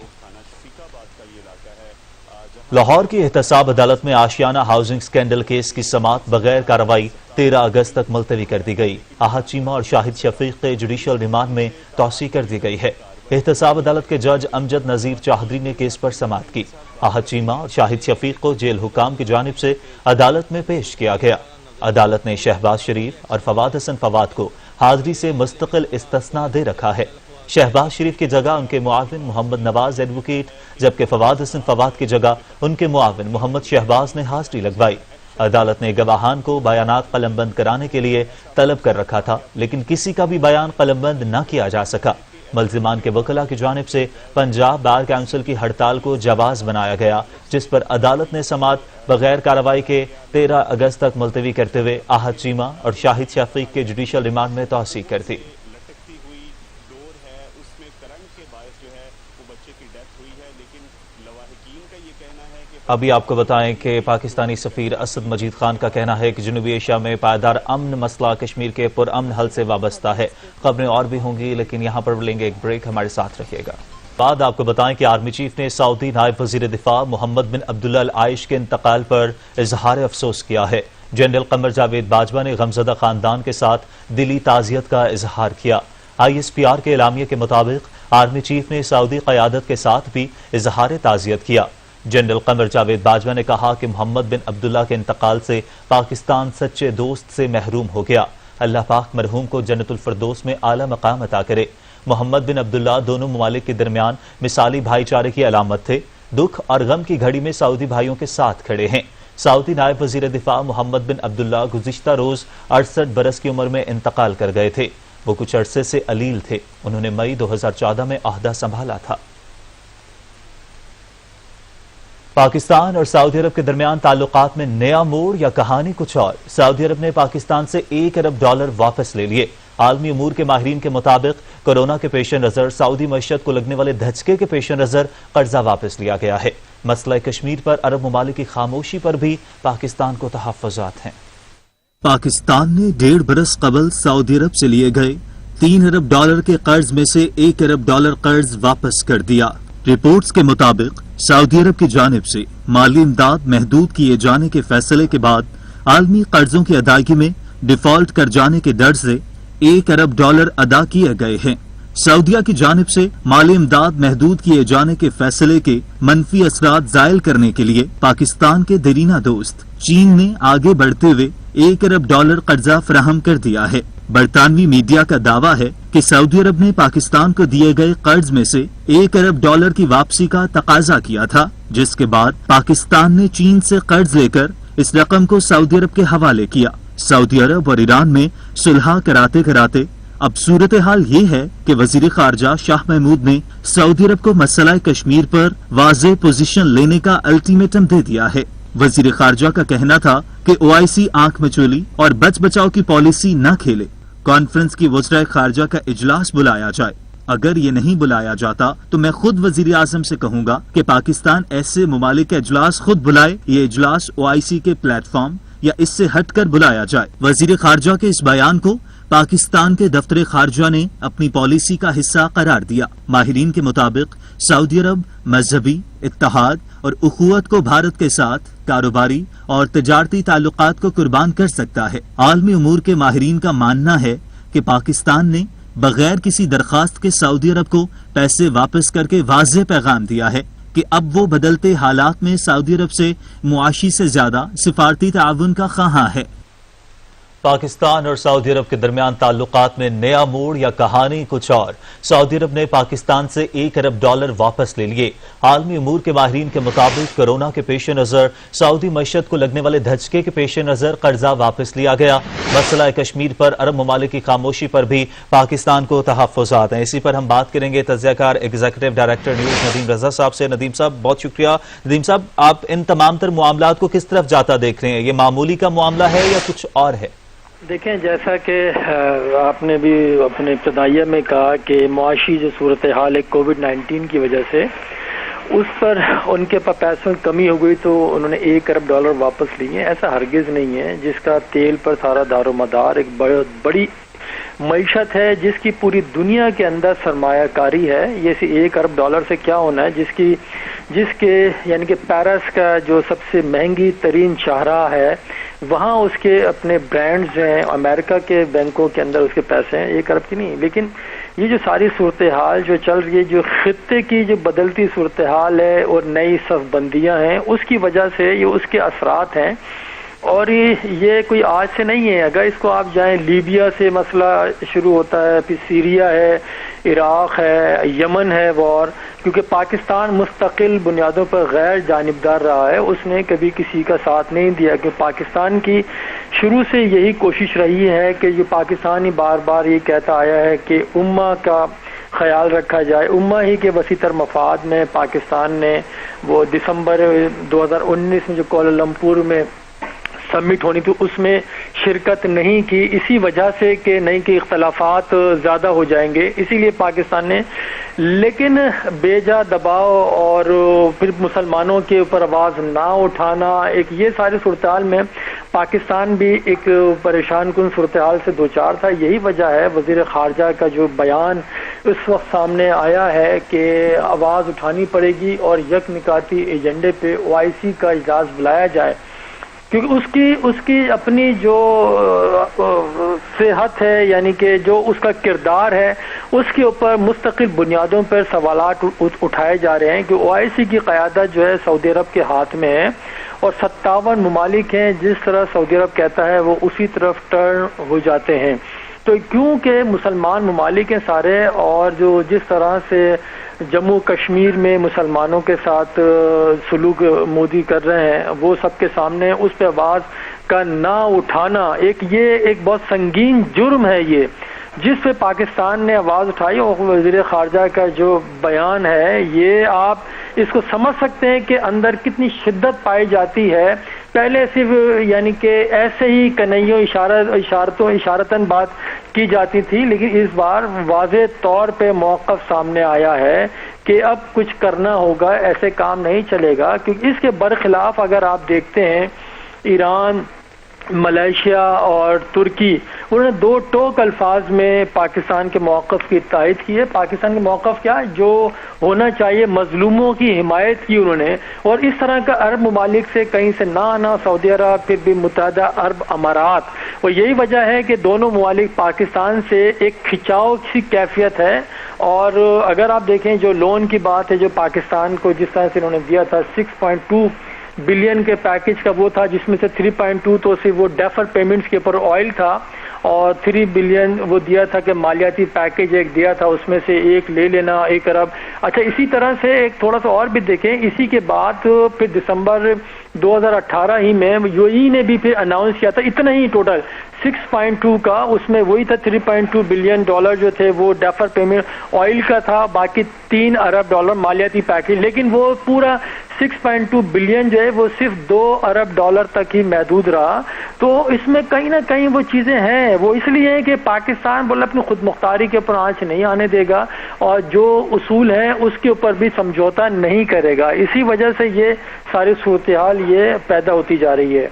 लाहौर की एहतसाब अदालत में आशियाना हाउसिंग स्कैंडल केस की समाअत बगैर कार्रवाई 13 अगस्त तक मुलतवी कर दी गई। आहद चीमा और शाहिद शफीक के जुडिशल रिमांड में तौसी कर दी गई है। एहतसाब अदालत के जज अमजद नजीर चौधरी ने केस पर समाअत की। आहत चीमा और शाहिद शफीक को जेल हुकाम की जानिब से अदालत में पेश किया गया। अदालत ने शहबाज शरीफ और फवाद हसन फवाद को हाजिरी से मुस्तकिल इस्तिस्ना दे रखा है। शहबाज शरीफ की जगह उनके मुआविन मोहम्मद नवाज एडवोकेट, जबकि फवाद हसन फवाद की जगह उनके मुआविन मोहम्मद शहबाज ने हाजिरी लगवाई। अदालत ने गवाहान को बयानात कलमबंद कराने के लिए तलब कर रखा था, लेकिन किसी का भी बयान कलमबंद न किया जा सका। मुल्जिमान के वकला की जानिब से पंजाब बार काउंसिल की हड़ताल को जवाज बनाया गया, जिस पर अदालत ने समात बगैर कार्रवाई के 13 अगस्त तक मुलतवी करते हुए आहत चीमा और शाहिद शफीक के जुडिशल रिमांड में तौसीक कर दी। अभी आपको बताएं कि पाकिस्तानी सफीर असद मजीद खान का कहना है कि जनूबी एशिया में पायदार अमन मसला कश्मीर के पुरअमन हल से वाबस्ता है। खबरें और भी होंगी, लेकिन यहाँ पर लेंगे एक ब्रेक, हमारे साथ रहिएगा। बाद आपको बताएं कि आर्मी चीफ ने सऊदी नायब वजीर दिफा मोहम्मद बिन अब्दुल्ला अल आइश के इंतकाल पर इजहार अफसोस किया है। जनरल कमर जावेद बाजवा ने गमजदा खानदान के साथ दिली ताजियत का इजहार किया। ISPR के एलामिये के मुताबिक आर्मी चीफ ने सऊदी क़यादत के साथ भी इजहार ताजियत किया। जनरल कमर जावेद बाजवा ने कहा कि मोहम्मद बिन अब्दुल्ला के इंतकाल से पाकिस्तान सच्चे दोस्त से महरूम हो गया। अल्लाह पाक मरहूम को जन्नतुल फिरदौस में आला मकाम अता करे। मोहम्मद बिन अब्दुल्ला दोनों ममालिक के दरमियान मिसाली भाईचारे की अलामत थे। दुख और गम की घड़ी में सऊदी भाइयों के साथ खड़े हैं। सऊदी नायब वजीर दिफा मोहम्मद बिन अब्दुल्ला गुज़िश्ता रोज 68 बरस की उम्र में इंतकाल कर गए थे। वो कुछ अरसे से अलील थे। उन्होंने मई 2014 में अहदा संभाला था। पाकिस्तान और सऊदी अरब के दरमियान ताल्लुकात में नया मोड़ या कहानी कुछ और। सऊदी अरब ने पाकिस्तान से $1 अरब वापस ले लिए। आलमी उमूर के माहिरीन के मुताबिक कोरोना के पेश नजर सऊदी मईशत को लगने वाले धचके के पेश नजर कर्जा वापस लिया गया है। मसला कश्मीर पर अरब ममालिक की खामोशी पर भी पाकिस्तान को तहफ़्फ़ुज़ात हैं। पाकिस्तान ने 1.5 बरस कबल सऊदी अरब से लिए गए $3 अरब के कर्ज में से $1 अरब कर्ज वापस कर दिया। रिपोर्ट्स के मुताबिक सऊदी अरब की जानिब से माली इमदाद महदूद किए जाने के फैसले के बाद आलमी कर्जों की अदायगी में डिफॉल्ट कर जाने के डर से $1 अरब अदा किए गए हैं। सऊदिया की जानिब से माली इमदाद महदूद किए जाने के फैसले के मनफी असरात जायल करने के लिए पाकिस्तान के दरीना दोस्त चीन ने आगे बढ़ते हुए $1 अरब कर्जा फराहम कर दिया है। बरतानवी मीडिया का दावा है कि सऊदी अरब ने पाकिस्तान को दिए गए कर्ज में से $1 अरब की वापसी का तकाजा किया था, जिसके बाद पाकिस्तान ने चीन से कर्ज लेकर इस रकम को सऊदी अरब के हवाले किया। सऊदी अरब और ईरान में सुलह कराते कराते अब सूरत हाल ये है कि वजीर खारजा शाह महमूद ने सऊदी अरब को मसला कश्मीर पर वाज़ेह पोजीशन लेने का अल्टीमेटम दे दिया है। वजीर खारजा का कहना था कि OIC आंख मचोली और बच बचाव की पॉलिसी न खेले। कॉन्फ्रेंस की वज़राए खारजा का इजलास बुलाया जाए। अगर ये नहीं बुलाया जाता तो मैं खुद वजीर आजम से कहूंगा कि पाकिस्तान ऐसे ममालिक का इजलास खुद बुलाए। ये इजलास OIC के प्लेटफॉर्म या इससे हटकर बुलाया जाए। वजीर खारजा के इस बयान को पाकिस्तान के दफ्तर खारजा ने अपनी पॉलिसी का हिस्सा करार दिया। माहिरीन के मुताबिक सऊदी अरब मजहबी इत्तेहाद और उखुवत को भारत के साथ कारोबारी और तजारती ताल्लुकात को कुर्बान कर सकता है। आलमी उमूर के माहिरीन का मानना है कि पाकिस्तान ने बगैर किसी दरखास्त के सऊदी अरब को पैसे वापस करके वाज़ेह पैगाम दिया है कि अब वो बदलते हालात में सऊदी अरब से मुआशी से ज्यादा सिफारती ताउन का ख्वाहां है। पाकिस्तान और सऊदी अरब के दरमियान ताल्लुकात में नया मोड़ या कहानी कुछ और। सऊदी अरब ने पाकिस्तान से $1 अरब वापस ले लिए। आलमी उमूर के माहिरीन के मुताबिक कोरोना के पेश नजर सऊदी मईशत को लगने वाले धचके के पेश नजर कर्जा वापस लिया गया। मसला कश्मीर पर अरब ममालिक की खामोशी पर भी पाकिस्तान को तहफ़्फ़ुज़ात हैं। इसी पर हम बात करेंगे तज्ज़ियाकार एग्जीक्यूटिव डायरेक्टर न्यूज़ नदीम रजा साहब से। नदीम साहब बहुत शुक्रिया। नदीम साहब, आप इन तमाम तर मामलात को किस तरफ जाता देख रहे हैं? ये मामूली का मामला है या कुछ और है? देखें, जैसा कि आपने भी अपने इब्तदाइया में कहा कि मुआशी जो सूरत हाल है कोविड-19 की वजह से उस पर उनके पास पैसों की कमी हो गई तो उन्होंने $1 अरब वापस लिए। ऐसा हरगिज नहीं है, जिसका तेल पर सारा दारोमदार एक बड़ी मईशत है, जिसकी पूरी दुनिया के अंदर सरमायाकारी है। ये $1 अरब से क्या होना है, जिसके यानी कि पेरिस का जो सबसे महंगी तरीन शाहरा है वहाँ उसके अपने ब्रांड्स हैं, अमेरिका के बैंकों के अंदर उसके पैसे हैं, $1 अरब की नहीं। लेकिन یہ جو ساری صورتحال جو چل رہی ہے، جو خطے کی جو بدلتی صورتحال ہے اور نئی صف بندیاں ہیں، اس کی وجہ سے یہ اس کے اثرات ہیں. اور یہ کوئی آج سے نہیں ہے. اگر اس کو آپ جائیں، لیبیا سے مسئلہ شروع ہوتا ہے، پھر سیریا ہے، عراق ہے، یمن ہے وار، کیونکہ پاکستان مستقل بنیادوں پر غیر جانبدار رہا ہے. اس نے کبھی کسی کا ساتھ نہیں دیا، کہ پاکستان کی شروع سے یہی کوشش رہی ہے کہ یہ پاکستانی بار بار یہ کہتا آیا ہے کہ امہ کا خیال رکھا جائے. امہ ہی کے وسیع تر مفاد میں پاکستان نے وہ دسمبر 2019 میں جو کوالالمپور میں سمٹ ہونی تھی اس میں شرکت نہیں کی، اسی وجہ سے کہ نہیں کہ اختلافات زیادہ ہو جائیں گے، اسی لیے پاکستان نے. لیکن بے جا دباؤ اور پھر مسلمانوں کے اوپر آواز نہ اٹھانا، ایک یہ ساری صورتحال میں پاکستان بھی ایک پریشان کن صورتحال سے دوچار تھا. یہی وجہ ہے وزیر خارجہ کا جو بیان اس وقت سامنے آیا ہے کہ آواز اٹھانی پڑے گی اور یک نکاتی ایجنڈے پہ OIC کا اجلاس بلایا جائے، کیونکہ اس کی اپنی جو صحت ہے، یعنی کہ جو اس کا کردار ہے، اس کے اوپر مستقل بنیادوں پر سوالات اٹھائے جا رہے ہیں کہ OIC کی قیادت جو ہے سعودی عرب کے ہاتھ میں ہے، اور 57 ممالک ہیں، جس طرح سعودی عرب کہتا ہے وہ اسی طرف ٹرن ہو جاتے ہیں. تو کیونکہ مسلمان ممالک ہیں سارے، اور جو جس طرح سے جموں کشمیر میں مسلمانوں کے ساتھ سلوک مودی کر رہے ہیں، وہ سب کے سامنے اس پہ آواز کا نہ اٹھانا ایک بہت سنگین جرم ہے یہ، جس پہ پاکستان نے آواز اٹھائی. اور وزیر خارجہ کا جو بیان ہے، یہ آپ اس کو سمجھ سکتے ہیں کہ اندر کتنی شدت پائی جاتی ہے. پہلے صرف یعنی کہ ایسے ہی کنیوں اشارتاً بات کی جاتی تھی، لیکن اس بار واضح طور پہ موقف سامنے آیا ہے کہ اب کچھ کرنا ہوگا، ایسے کام نہیں چلے گا. کیونکہ اس کے برخلاف اگر آپ دیکھتے ہیں ایران، ملائیشیا اور ترکی، انہوں نے دو ٹوک الفاظ میں پاکستان کے موقف کی تائید کی ہے. پاکستان کے موقف کیا ہے؟ جو ہونا چاہیے، مظلوموں کی حمایت کی انہوں نے. اور اس طرح کا عرب ممالک سے کہیں سے نہ آنا، سعودی عرب، پھر بھی متحدہ عرب امارات. اور یہی وجہ ہے کہ دونوں ممالک پاکستان سے ایک کھچاؤ کی کیفیت ہے. اور اگر آپ دیکھیں جو لون کی بات ہے جو پاکستان کو جس طرح سے انہوں نے دیا تھا 6.2 بلین کے پیکج کا، وہ تھا جس میں سے 3.2 تو صرف وہ ڈیفر پیمنٹس کے اوپر آئل تھا، اور 3 بلین وہ دیا تھا کہ مالیاتی پیکج ایک دیا تھا، اس میں سے ایک لے لینا 1 ارب. اچھا، اسی طرح سے ایک تھوڑا سا اور بھی دیکھیں، اسی کے بعد پھر دسمبر 2018 ہی میں UAE نے بھی پھر اناؤنس کیا تھا اتنا ہی ٹوٹل 6.2 کا، اس میں وہی تھا 3.2 بلین ڈالر جو تھے وہ ڈیفر پیمنٹ آئل کا تھا، باقی 3 ارب ڈالر مالیاتی پیکج. لیکن وہ پورا 6.2 بلین جو ہے وہ صرف 2 ارب ڈالر تک ہی محدود رہا. تو اس میں کہیں نہ کہیں وہ چیزیں ہیں، وہ اس لیے ہیں کہ پاکستان بولے اپنی خود مختاری کے اوپر آنچ نہیں آنے دے گا، اور جو اصول ہیں اس کے اوپر بھی سمجھوتا نہیں کرے گا. اسی وجہ سے یہ ساری صورتحال یہ پیدا ہوتی جا رہی ہے.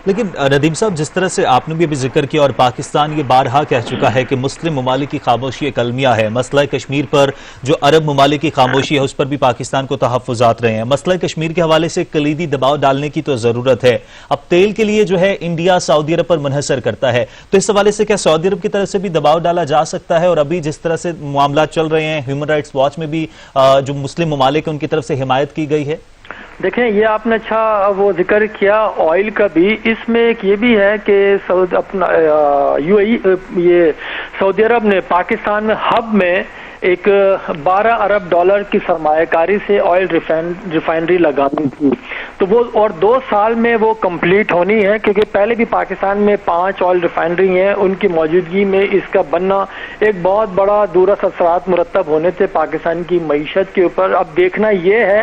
لیکن ندیم صاحب، جس طرح سے آپ نے بھی ابھی ذکر کیا اور پاکستان یہ بارہا کہہ چکا ہے کہ مسلم ممالک کی خاموشی ایک المیہ ہے، مسئلہ کشمیر پر جو عرب ممالک کی خاموشی ہے اس پر بھی پاکستان کو تحفظات رہے ہیں. مسئلہ کشمیر کے حوالے سے کلیدی دباؤ ڈالنے کی تو ضرورت ہے. اب تیل کے لیے جو ہے انڈیا سعودی عرب پر منحصر کرتا ہے، تو اس حوالے سے کیا سعودی عرب کی طرف سے بھی دباؤ ڈالا جا سکتا ہے؟ اور ابھی جس طرح سے معاملات چل رہے ہیں، ہیومن رائٹس واچ میں بھی جو مسلم ممالک ہیں ان کی طرف سے حمایت کی گئی ہے. دیکھیں، یہ آپ نے اچھا وہ ذکر کیا آئل کا بھی. اس میں ایک یہ بھی ہے کہ یہ سعودی عرب نے پاکستان میں ہب میں ایک 12 ارب ڈالر کی سرمایہ کاری سے آئل ریفائنری لگانی تھی، تو وہ اور 2 سال میں وہ کمپلیٹ ہونی ہے، کیونکہ پہلے بھی پاکستان میں 5 آئل ریفائنری ہیں. ان کی موجودگی میں اس کا بننا ایک بہت بڑا دورس اثرات مرتب ہونے تھے پاکستان کی معیشت کے اوپر. اب دیکھنا یہ ہے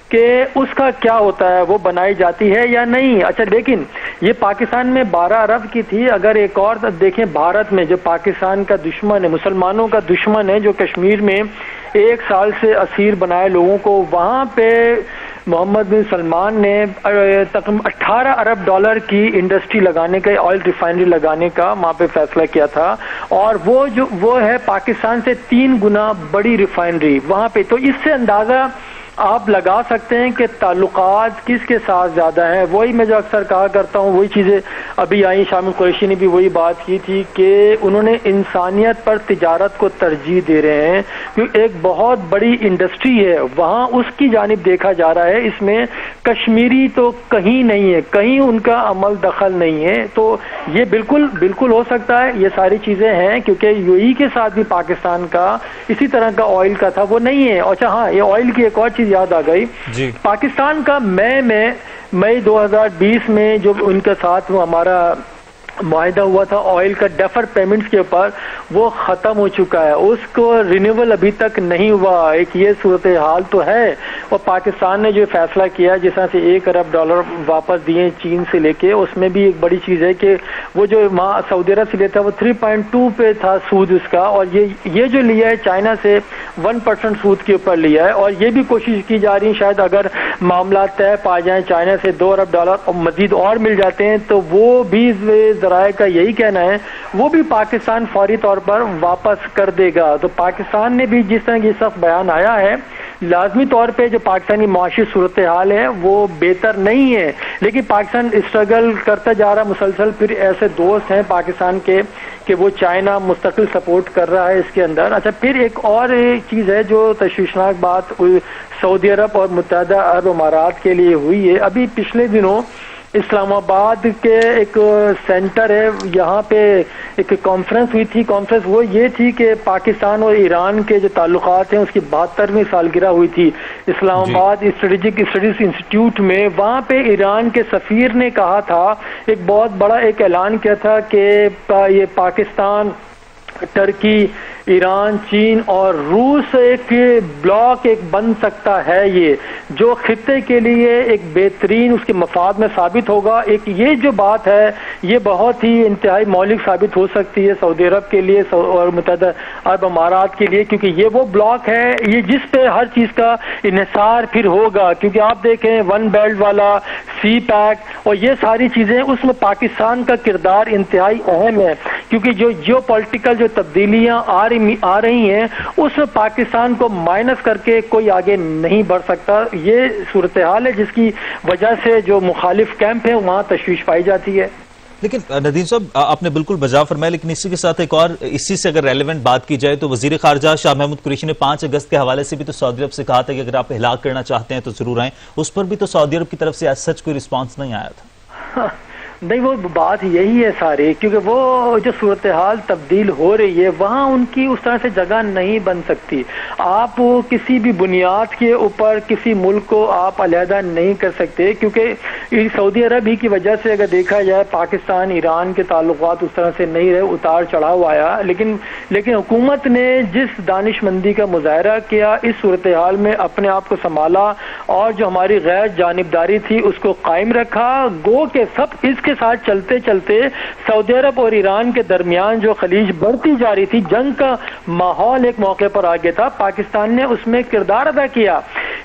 کہ اس کا کیا ہوتا ہے، وہ بنائی جاتی ہے یا نہیں. اچھا، لیکن یہ پاکستان میں 12 ارب کی تھی. اگر ایک اور دیکھیں، بھارت میں جو پاکستان کا دشمن ہے، مسلمانوں کا دشمن ہے، جو کشمیر میں 1 سال سے اسیر بنائے لوگوں کو، وہاں پہ محمد بن سلمان نے تقریباً 18 ارب ڈالر کی انڈسٹری لگانے کا، آئل ریفائنری لگانے کا وہاں پہ فیصلہ کیا تھا. اور وہ ہے پاکستان سے 3 گنا بڑی ریفائنری وہاں پہ. تو اس سے اندازہ آپ لگا سکتے ہیں کہ تعلقات کس کے ساتھ زیادہ ہیں. وہی میں جو اکثر کہا کرتا ہوں، وہی چیزیں ابھی آئی شامل قریشی نے بھی وہی بات کی تھی کہ انہوں نے انسانیت پر تجارت کو ترجیح دے رہے ہیں، کیونکہ ایک بہت بڑی انڈسٹری ہے وہاں، اس کی جانب دیکھا جا رہا ہے، اس میں کشمیری تو کہیں نہیں ہے، کہیں ان کا عمل دخل نہیں ہے. تو یہ بالکل ہو سکتا ہے، یہ ساری چیزیں ہیں، کیونکہ یو ای کے ساتھ بھی پاکستان کا اسی طرح کا آئل کا تھا، وہ نہیں ہے. اچھا ہاں، یہ آئل کی ایک اور چیز یاد آ گئی، پاکستان کا مئی 2020 میں جو ان کے ساتھ وہ ہمارا معاہدہ ہوا تھا آئل کا ڈیفر پیمنٹس کے اوپر، وہ ختم ہو چکا ہے، اس کو رینیول ابھی تک نہیں ہوا. ایک یہ صورتحال تو ہے، اور پاکستان نے جو فیصلہ کیا جس طرح سے $1 ارب واپس دیے چین سے لے کے، اس میں بھی ایک بڑی چیز ہے کہ وہ جو وہاں سعودی عرب سے لیا تھا وہ 3.2 پہ تھا سود اس کا، اور یہ جو لیا ہے چائنا سے 1% سود کے اوپر لیا ہے. اور یہ بھی کوشش کی جا رہی ہے شاید اگر معاملات طے پا جائیں چائنا سے $2 ارب اور مزید اور مل جاتے ہیں تو وہ بھی ذرائع کا یہی کہنا ہے وہ بھی پاکستان فوری طور پر واپس کر دے گا. تو پاکستان نے بھی جس طرح یہ سخت بیان آیا ہے، لازمی طور پہ جو پاکستانی معاشی صورتحال ہے وہ بہتر نہیں ہے، لیکن پاکستان اسٹرگل کرتا جا رہا مسلسل. پھر ایسے دوست ہیں پاکستان کے کہ وہ چائنا مستقل سپورٹ کر رہا ہے اس کے اندر. اچھا پھر ایک اور چیز ہے جو تشویشناک بات سعودی عرب اور متحدہ عرب امارات کے لیے ہوئی ہے. ابھی پچھلے دنوں اسلام آباد کے ایک سینٹر ہے، یہاں پہ ایک کانفرنس ہوئی تھی. کانفرنس وہ یہ تھی کہ پاکستان اور ایران کے جو تعلقات ہیں اس کی 72ویں سالگرہ ہوئی تھی اسلام آباد اسٹریٹجک اسٹڈیز انسٹیٹیوٹ میں. وہاں پہ ایران کے سفیر نے کہا تھا، ایک بہت بڑا ایک اعلان کیا تھا کہ یہ پاکستان، ترکی، ایران، چین اور روس ایک بلاک ایک بن سکتا ہے، یہ جو خطے کے لیے ایک بہترین اس کے مفاد میں ثابت ہوگا. ایک یہ جو بات ہے یہ بہت ہی انتہائی مولک ثابت ہو سکتی ہے سعودی عرب کے لیے اور متحدہ عرب امارات کے لیے، کیونکہ یہ وہ بلاک ہے یہ جس پہ ہر چیز کا انحصار پھر ہوگا. کیونکہ آپ دیکھیں ون بیلٹ والا، سی پیک اور یہ ساری چیزیں، اس میں پاکستان کا کردار انتہائی اہم ہے، کیونکہ جو جیو پولیٹیکل جو تبدیلیاں آ رہی ہیں اس میں پاکستان کو مائنس کر کے کوئی آگے نہیں بڑھ سکتا. یہ صورتحال ہے جس کی وجہ سے جو مخالف کیمپ ہیں وہاں تشویش پائی جاتی ہے. لیکن ندیم صاحب آپ نے بالکل بجا فرمایا، لیکن اسی کے ساتھ ایک اور اسی سے اگر ریلیونٹ بات کی جائے تو وزیر خارجہ شاہ محمود قریشی نے 5 اگست کے حوالے سے بھی تو سعودی عرب سے کہا تھا کہ اگر آپ ہلاک کرنا چاہتے ہیں تو ضرور آئیں. اس پر بھی تو سعودی عرب کی طرف سے ایز سچ کوئی رسپانس نہیں آیا تھا. نہیں، وہ بات یہی ہے ساری، کیونکہ وہ جو صورتحال تبدیل ہو رہی ہے وہاں ان کی اس طرح سے جگہ نہیں بن سکتی. آپ کسی بھی بنیاد کے اوپر کسی ملک کو آپ علیحدہ نہیں کر سکتے، کیونکہ سعودی عرب ہی کی وجہ سے اگر دیکھا جائے پاکستان ایران کے تعلقات اس طرح سے نہیں رہے، اتار چڑھاؤ آیا. لیکن حکومت نے جس دانش مندی کا مظاہرہ کیا اس صورتحال میں اپنے آپ کو سنبھالا اور جو ہماری غیر جانبداری تھی اس کو قائم رکھا. گو کہ سب اس کے ساتھ چلتے چلتے سعودی عرب اور ایران کے درمیان جو خلیج بڑھتی جا رہی تھی، جنگ کا ماحول ایک موقع پر آ گیا تھا، پاکستان نے اس میں کردار ادا کیا.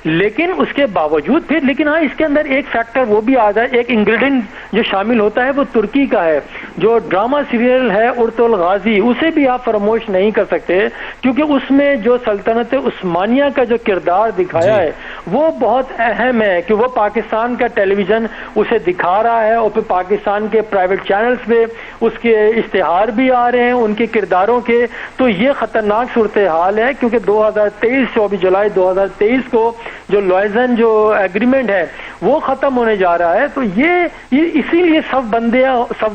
لیکن اس کے باوجود پھر ہاں اس کے اندر ایک فیکٹر وہ بھی آ جائے، ایک انگریڈینٹ جو شامل ہوتا ہے وہ ترکی کا ہے. جو ڈرامہ سیریل ہے ارطغرل الغازی، اسے بھی آپ فراموش نہیں کر سکتے، کیونکہ اس میں جو سلطنت عثمانیہ کا جو کردار دکھایا ہے وہ بہت اہم ہے کہ وہ پاکستان کا ٹیلی ویژن اسے دکھا رہا ہے، اور پھر پاکستان کے پرائیویٹ چینلز پہ اس کے اشتہار بھی آ رہے ہیں ان کے کرداروں کے. تو یہ خطرناک صورتحال ہے، کیونکہ 24 جولائی 2023 کو جو لوائزن جو ایگریمنٹ ہے وہ ختم ہونے جا رہا ہے. تو یہ اسی لیے سب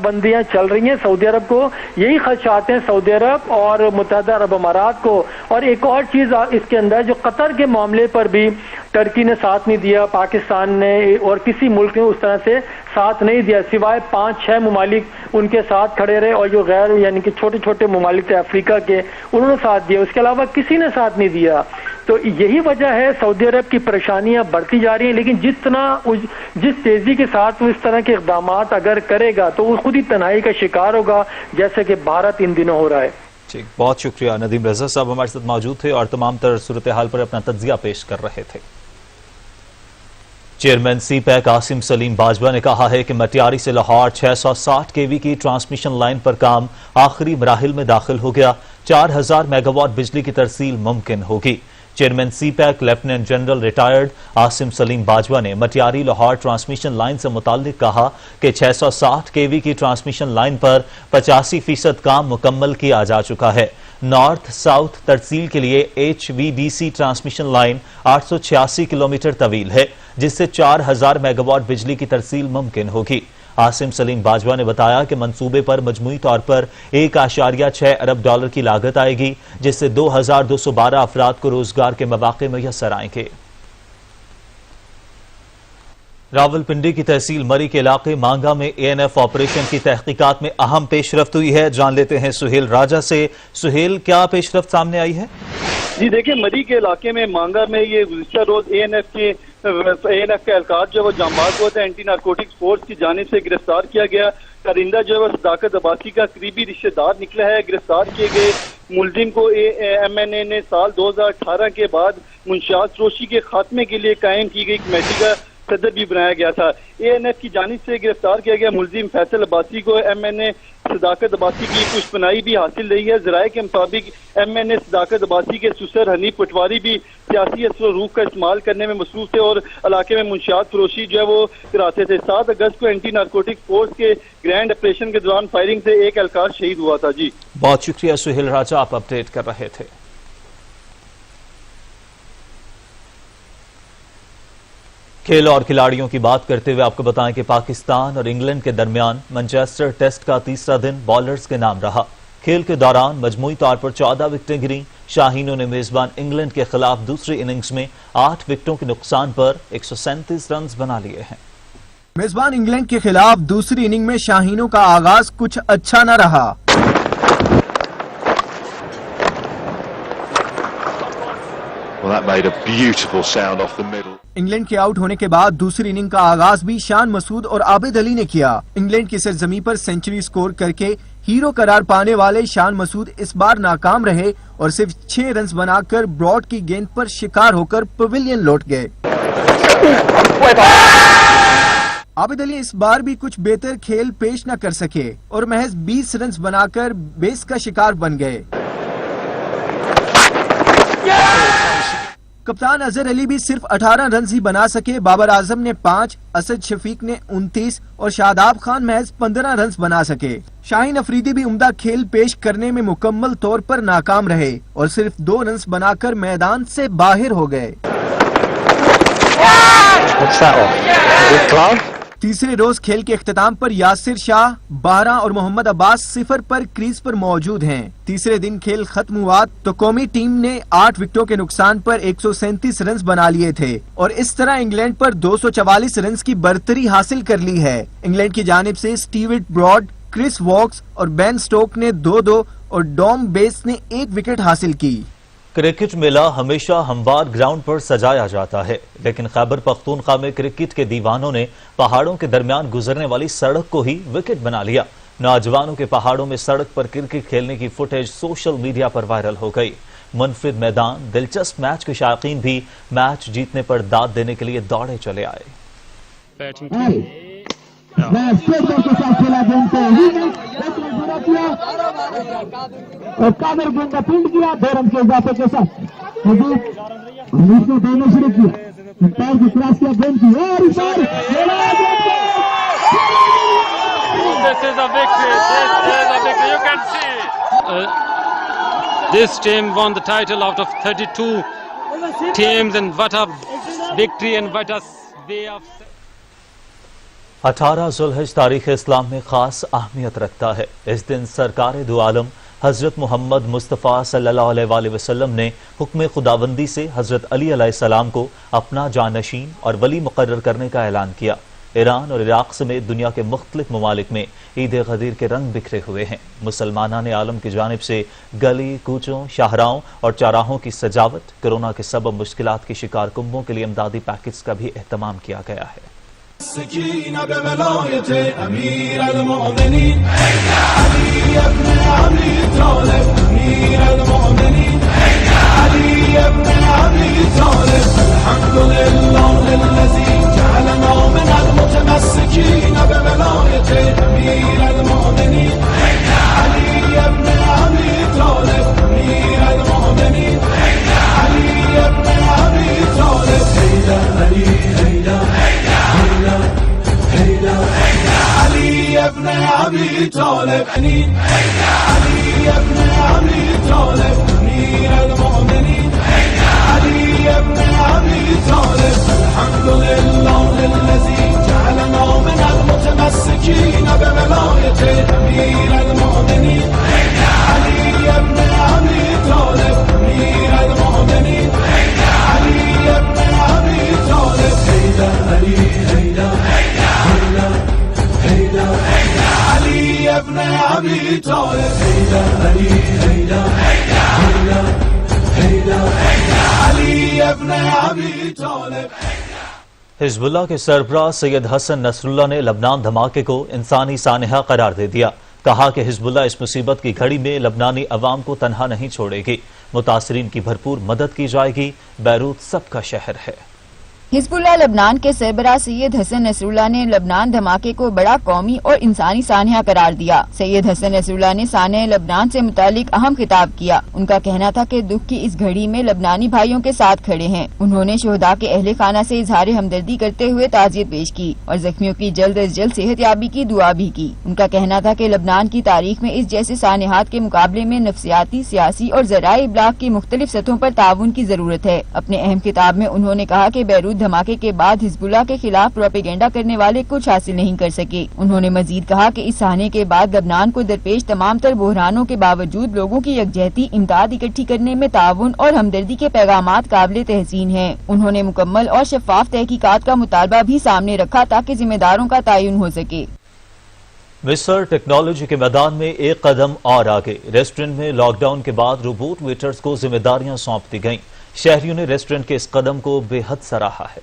بندیاں چل رہی ہیں. سعودی عرب کو یہی خدشات ہیں، سعودی عرب اور متحدہ عرب امارات کو. اور ایک اور چیز اس کے اندر جو قطر کے معاملے پر بھی ترکی نے ساتھ نہیں دیا، پاکستان نے اور کسی ملک نے اس طرح سے ساتھ نہیں دیا، سوائے 5-6 ممالک ان کے ساتھ کھڑے رہے، اور جو غیر یعنی کہ چھوٹے چھوٹے ممالک تھے افریقہ کے، انہوں نے ساتھ دیا، اس کے علاوہ کسی نے ساتھ نہیں دیا. تو یہی وجہ ہے سعودی عرب کی پریشانیاں بڑھتی جا رہی ہیں. لیکن جس تیزی کے ساتھ وہ اس طرح کے اقدامات اگر کرے گا تو وہ خود ہی تنہائی کا شکار ہوگا، جیسے کہ بھارت ان دنوں ہو رہا ہے. ٹھیک، بہت شکریہ. ندیم رضا صاحب ہمارے ساتھ موجود تھے اور تمام تر صورتحال پر اپنا تجزیہ پیش کر رہے تھے. چیئرمین سی پیک قاسم سلیم باجوہ نے کہا ہے کہ مٹیاری سے لاہور 660 kV کی ٹرانسمیشن لائن پر کام آخری مراحل میں داخل ہو گیا. 4000 میگا واٹ بجلی کی ترسیل ممکن ہوگی. Chairman CPEC lieutenant general retired Asim Saleem Bajwa نے مٹیاری لاہور ٹرانسمیشن لائن سے متعلق کہا کہ 660 kV کی ٹرانسمیشن لائن پر 85% کام مکمل کیا جا چکا ہے۔ نارتھ ساؤتھ ترسیل کے لیے HVDC ٹرانسمیشن لائن 886 کلومیٹر طویل ہے، جس سے 4000 میگا واٹ بجلی کی ترسیل ممکن ہوگی۔ عاصم سلیم باجوہ نے بتایا کہ منصوبے پر مجموعی طور پر 1.6 ارب ڈالر کی لاگت آئے گی، جس سے 2212 افراد کو روزگار کے مواقع میسر آئیں گے۔ راولپنڈی کی تحصیل مری کے علاقے مانگا میں ANF آپریشن کی تحقیقات میں اہم پیش رفت ہوئی ہے۔ جان لیتے ہیں سہیل راجہ سے۔ سہیل، کیا پیش رفت سامنے آئی ہے؟ جی دیکھیں، مری کے علاقے میں مانگا میں یہ گزشتہ روز ANF کے اہلکار جو وہ جانباز ہوا تھا، اینٹی نارکوٹکس فورس کی جانب سے گرفتار کیا گیا۔ کارندہ جو ہے صداقت عباسی کا قریبی رشتہ دار نکلا ہے۔ گرفتار کیے گئے ملزم کو MNA نے سال 2018 کے بعد منشیات فروشی کے خاتمے کے لیے قائم کی گئی کمیٹی کا صدر بھی بنایا گیا تھا۔ ANF کی جانب سے گرفتار کیا گیا ملزم فیصل عباسی کو MNA صداقت عباسی کی پشپنائی بھی حاصل رہی ہے۔ ذرائع کے مطابق MNA صداقت عباسی کے سسر حنیف پٹواری بھی سیاسی اثر و روح کا استعمال کرنے میں مصروف تھے اور علاقے میں منشیات فروشی جو ہے وہ کراتے تھے۔ 7 اگست کو اینٹی نارکوٹک فورس کے گرینڈ آپریشن کے دوران فائرنگ سے ایک اہلکار شہید ہوا تھا۔ جی بہت شکریہ سہیل راجہ، آپ اپڈیٹ کر رہے تھے۔ کھیل اور کھلاڑیوں کی بات کرتے ہوئے آپ کو بتائیں کہ پاکستان اور انگلینڈ کے درمیان مانچسٹر ٹیسٹ کا تیسرا دن بالرز کے نام رہا۔ کھیل کے دوران مجموعی طور پر 14 وکٹیں گریں۔ شاہینوں نے میزبان انگلینڈ کے خلاف دوسری اننگز میں 8 وکٹوں کے نقصان پر 137 رنز بنا لیے ہیں۔ میزبان انگلینڈ کے خلاف دوسری اننگ میں شاہینوں کا آغاز کچھ اچھا نہ رہا۔ انگلینڈ کے آؤٹ ہونے کے بعد دوسری اننگ کا آغاز بھی شان مسعود اور عابد علی نے کیا۔ انگلینڈ کی سرزمین پر سینچری سکور کر کے ہیرو قرار پانے والے شان مسعود اس بار ناکام رہے اور صرف 6 رنز بنا کر براڈ کی گیند پر شکار ہو کر پویلین لوٹ گئے۔ عابد علی اس بار بھی کچھ بہتر کھیل پیش نہ کر سکے اور محض 20 رنز بنا کر بیس کا شکار بن گئے۔ کپتان اظہر علی بھی صرف 18 رنز ہی بنا سکے۔ بابر اعظم نے 5، اسد شفیق نے 29 اور شاداب خان محض 15 رنز بنا سکے۔ شاہین افریدی بھی عمدہ کھیل پیش کرنے میں مکمل طور پر ناکام رہے اور صرف 2 رنز بنا کر میدان سے باہر ہو گئے۔ تیسرے روز کھیل کے اختتام پر یاسر شاہ 12 اور محمد عباس 0 پر کریز پر موجود ہیں۔ تیسرے دن کھیل ختم ہوا تو قومی ٹیم نے 8 وکٹوں کے نقصان پر 137 رنز بنا لیے تھے اور اس طرح انگلینڈ پر 244 رنز کی برتری حاصل کر لی ہے۔ انگلینڈ کی جانب سے سٹیورٹ براڈ، کرس واکس اور بین سٹوک نے 2-2 اور ڈوم بیس نے 1 وکٹ حاصل کی۔ کرکٹ میلہ ہمیشہ ہموار گراؤنڈ پر سجایا جاتا ہے، لیکن خیبر پختونخوا میں کرکٹ کے دیوانوں نے پہاڑوں کے درمیان گزرنے والی سڑک کو ہی وکٹ بنا لیا۔ نوجوانوں کے پہاڑوں میں سڑک پر کرکٹ کھیلنے کی فوٹیج سوشل میڈیا پر وائرل ہو گئی۔ منفرد میدان، دلچسپ میچ کے شائقین بھی میچ جیتنے پر داد دینے کے لیے دوڑے چلے آئے۔ اور کامر گیند کا پنڈ کیا 2 رن کے اضافے کے ساتھ حمید نے دوڑنا شروع کیا، پیر کی کراس کیا گیند کی اور This team won the title out of 32 teams and what a victory and what a way of 18 Zilhaj تاریخ اسلام میں خاص اہمیت رکھتا ہے۔ اس دن سرکار دو عالم حضرت محمد مصطفیٰ صلی اللہ علیہ وآلہ وسلم نے حکم خداوندی سے حضرت علی علیہ السلام کو اپنا جانشین اور ولی مقرر کرنے کا اعلان کیا۔ ایران اور عراق سمیت دنیا کے مختلف ممالک میں عید غدیر کے رنگ بکھرے ہوئے ہیں۔ مسلمانان عالم کی جانب سے گلی کوچوں، شاہراہوں اور چوراہوں کی سجاوٹ، کورونا کے سبب مشکلات کے شکار کنبوں کے لیے امدادی پیکج کا بھی اہتمام کیا گیا ہے۔ سكينة بولاية أمير المؤمنين علي ابن أبي طالب أمير المؤمنين علي ابن أبي طالب الحمد لله الذي جعلنا من المتمسكين بولاية أمير المؤمنين علي ابن أبي طالب أمير المؤمنين علي أبي طالب علي ابن أبي طالب أمير المؤمنين علي ابن أبي طالب الحمد لله الذي جعلنا من المتمسكين بولاية أمير المؤمنين علي ابن أبي طالب أمير المؤمنين علي ابن أبي طالب هيدا علي هيدا هيدا هيدا علي ابن أبي طالب هيدا علي هيدا هيدا هيدا علي ابن أبي طالب. हिजबुल्लाह के सरबराह सैयद हसन नसरुल्लाह ने लबनान धमाके को इंसानी सानहा करार दे दिया। कहा कि हिजबुल्लाह इस मुसीबत की घड़ी में लबनानी अवाम को तनहा नहीं छोड़ेगी, मुतासरीन की भरपूर मदद की जाएगी। बैरूत सबका शहर है। हिजबुल्लाह लबनान के सरबराह सैयद हसन नसरुल्लाह ने लबनान धमाके को बड़ा कौमी और इंसानी सानहा करार दिया। सैयद हसन नसरुल्लाह ने सानह लबनान से मुतालिक अहम खिताब किया। उनका कहना था कि दुख की इस घड़ी में लबनानी भाइयों के साथ खड़े हैं। उन्होंने शोहदा के अहले खाना से इजहार हमदर्दी करते हुए ताज़ियत पेश की और जख्मियों की जल्द अज जल्द सेहतयाबी की दुआ भी की। उनका कहना था कि लबनान की तारीख में इस जैसे सानहात के मुकाबले में नफसियाती, सियासी और ज़राए इब्लाग की मुख्तलिफ सतहों पर ताउन की जरूरत है। अपने अहम खिताब में उन्होंने कहा कि बैरूत धमाके के बाद हिजबुल्लाह के खिलाफ प्रोपेगेंडा करने वाले कुछ हासिल नहीं कर सके। उन्होंने मजीद कहा कि इस साहने के बाद लबनान को दरपेश तमाम तर बहरानों के बावजूद लोगों की यकजहती, इमदाद इकट्ठी करने में ताउन और हमदर्दी के पैगामात काबिल तहसीन हैं। उन्होंने मुकम्मल और शफाफ तहकीकात का मुतालबा भी सामने रखा ताकि जिम्मेदारों का तयन हो सके। मिस्र टेक्नोलॉजी के मैदान में एक कदम और आगे। रेस्टोरेंट में लॉकडाउन के बाद रोबोट वेटर्स को जिम्मेदारियां सौंप दी गईं। शहरियों ने रेस्टोरेंट के इस कदम को बेहद सराहा है।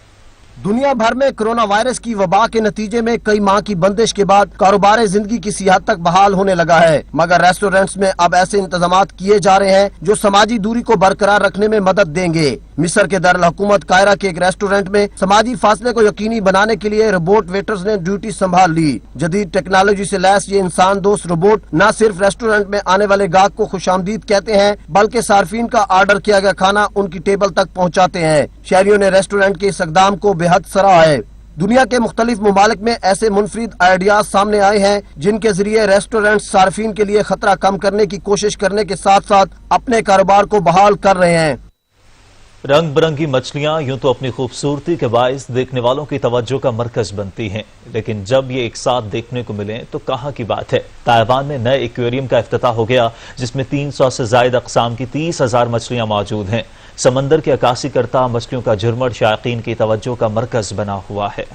दुनिया भर में कोरोना वायरस की वबा के नतीजे में कई माह की बंदिश के बाद कारोबार जिंदगी किसी हद तक बहाल होने लगा है, मगर रेस्टोरेंट्स में अब ऐसे इंतजामात किए जा रहे हैं जो समाजी दूरी को बरकरार रखने में मदद देंगे। मिस्र के दारुल हुकूमत कायरा के एक रेस्टोरेंट में समाजी फासले को यकीनी बनाने के लिए रोबोट वेटर्स ने ड्यूटी संभाल ली। जदीद टेक्नोलॉजी से लैस ये इंसान दोस्त रोबोट न सिर्फ रेस्टोरेंट में आने वाले गाहक को खुशामदीद कहते हैं, बल्कि सार्फिन का ऑर्डर किया गया खाना उनकी टेबल तक पहुँचाते हैं। शहरियों ने रेस्टोरेंट के इस इक़दाम को बेहद सराहा है। दुनिया के मुख्तलिफ ममालिक में ऐसे मुनफरिद आइडियाज सामने आए हैं जिनके जरिए रेस्टोरेंट सार्फिन के लिए खतरा कम करने की कोशिश करने के साथ साथ अपने कारोबार को बहाल कर रहे हैं। रंग बिरंगी मछलियां यूं तो अपनी खूबसूरती के बायस देखने वालों की तवज्जो का मरकज बनती हैं, लेकिन जब ये एक साथ देखने को मिले तो कहाँ की बात है। ताइवान में नए एक्वेरियम का इफ्तिताह हो गया जिसमें 300 से ज्यादा अक़साम की 30,000 मछलियां मौजूद हैं। समंदर की अक्कासी करता मछलियों का झुरमट शायकीन की तवज्जो का मरकज बना हुआ है।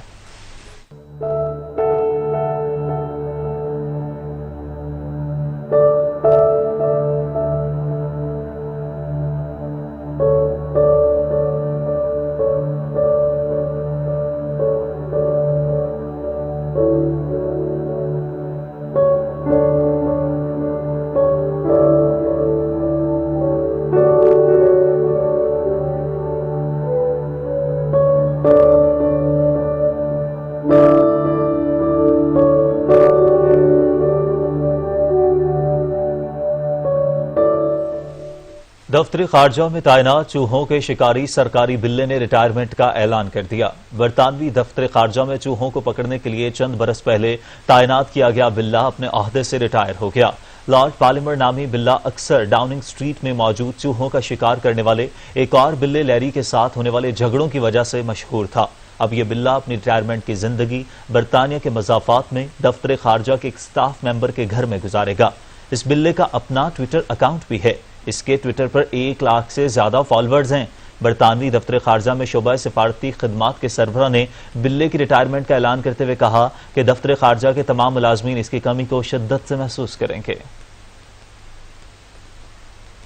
दफ्तर खारजा में तैनात चूहों के शिकारी सरकारी बिल्ले ने रिटायरमेंट का ऐलान कर दिया। बरतानवी दफ्तर खारजा में चूहों को पकड़ने के लिए चंद बरस पहले तैनात किया गया बिल्ला अपने अहदे से रिटायर हो गया। लॉर्ड पार्लिमर नामी बिल्ला अक्सर डाउनिंग स्ट्रीट में मौजूद चूहों का शिकार करने वाले एक और बिल्ले लैरी के साथ होने वाले झगड़ों की वजह से मशहूर था। अब ये बिल्ला अपनी रिटायरमेंट की जिंदगी बरतानिया के मज़ाफ़ात में दफ्तर खारजा के एक स्टाफ मेंबर के घर में गुजारेगा। इस बिल्ले का अपना ट्विटर अकाउंट भी है। इसके ट्विटर पर 1 लाख से ज्यादा फॉलोअर्स हैं। बरतानवी दफ्तर खारजा में शोबा सिफारती खिदमात के सरबराह ने बिल्ले की रिटायरमेंट का ऐलान करते हुए कहा कि दफ्तर खारजा के तमाम मुलाजमीन इसकी कमी को शिद्दत से महसूस करेंगे।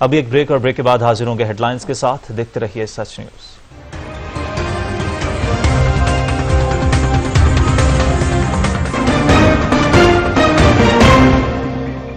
अभी एक ब्रेक और ब्रेक के बाद हाजिर होंगे हेडलाइंस के साथ। देखते रहिए सच न्यूज।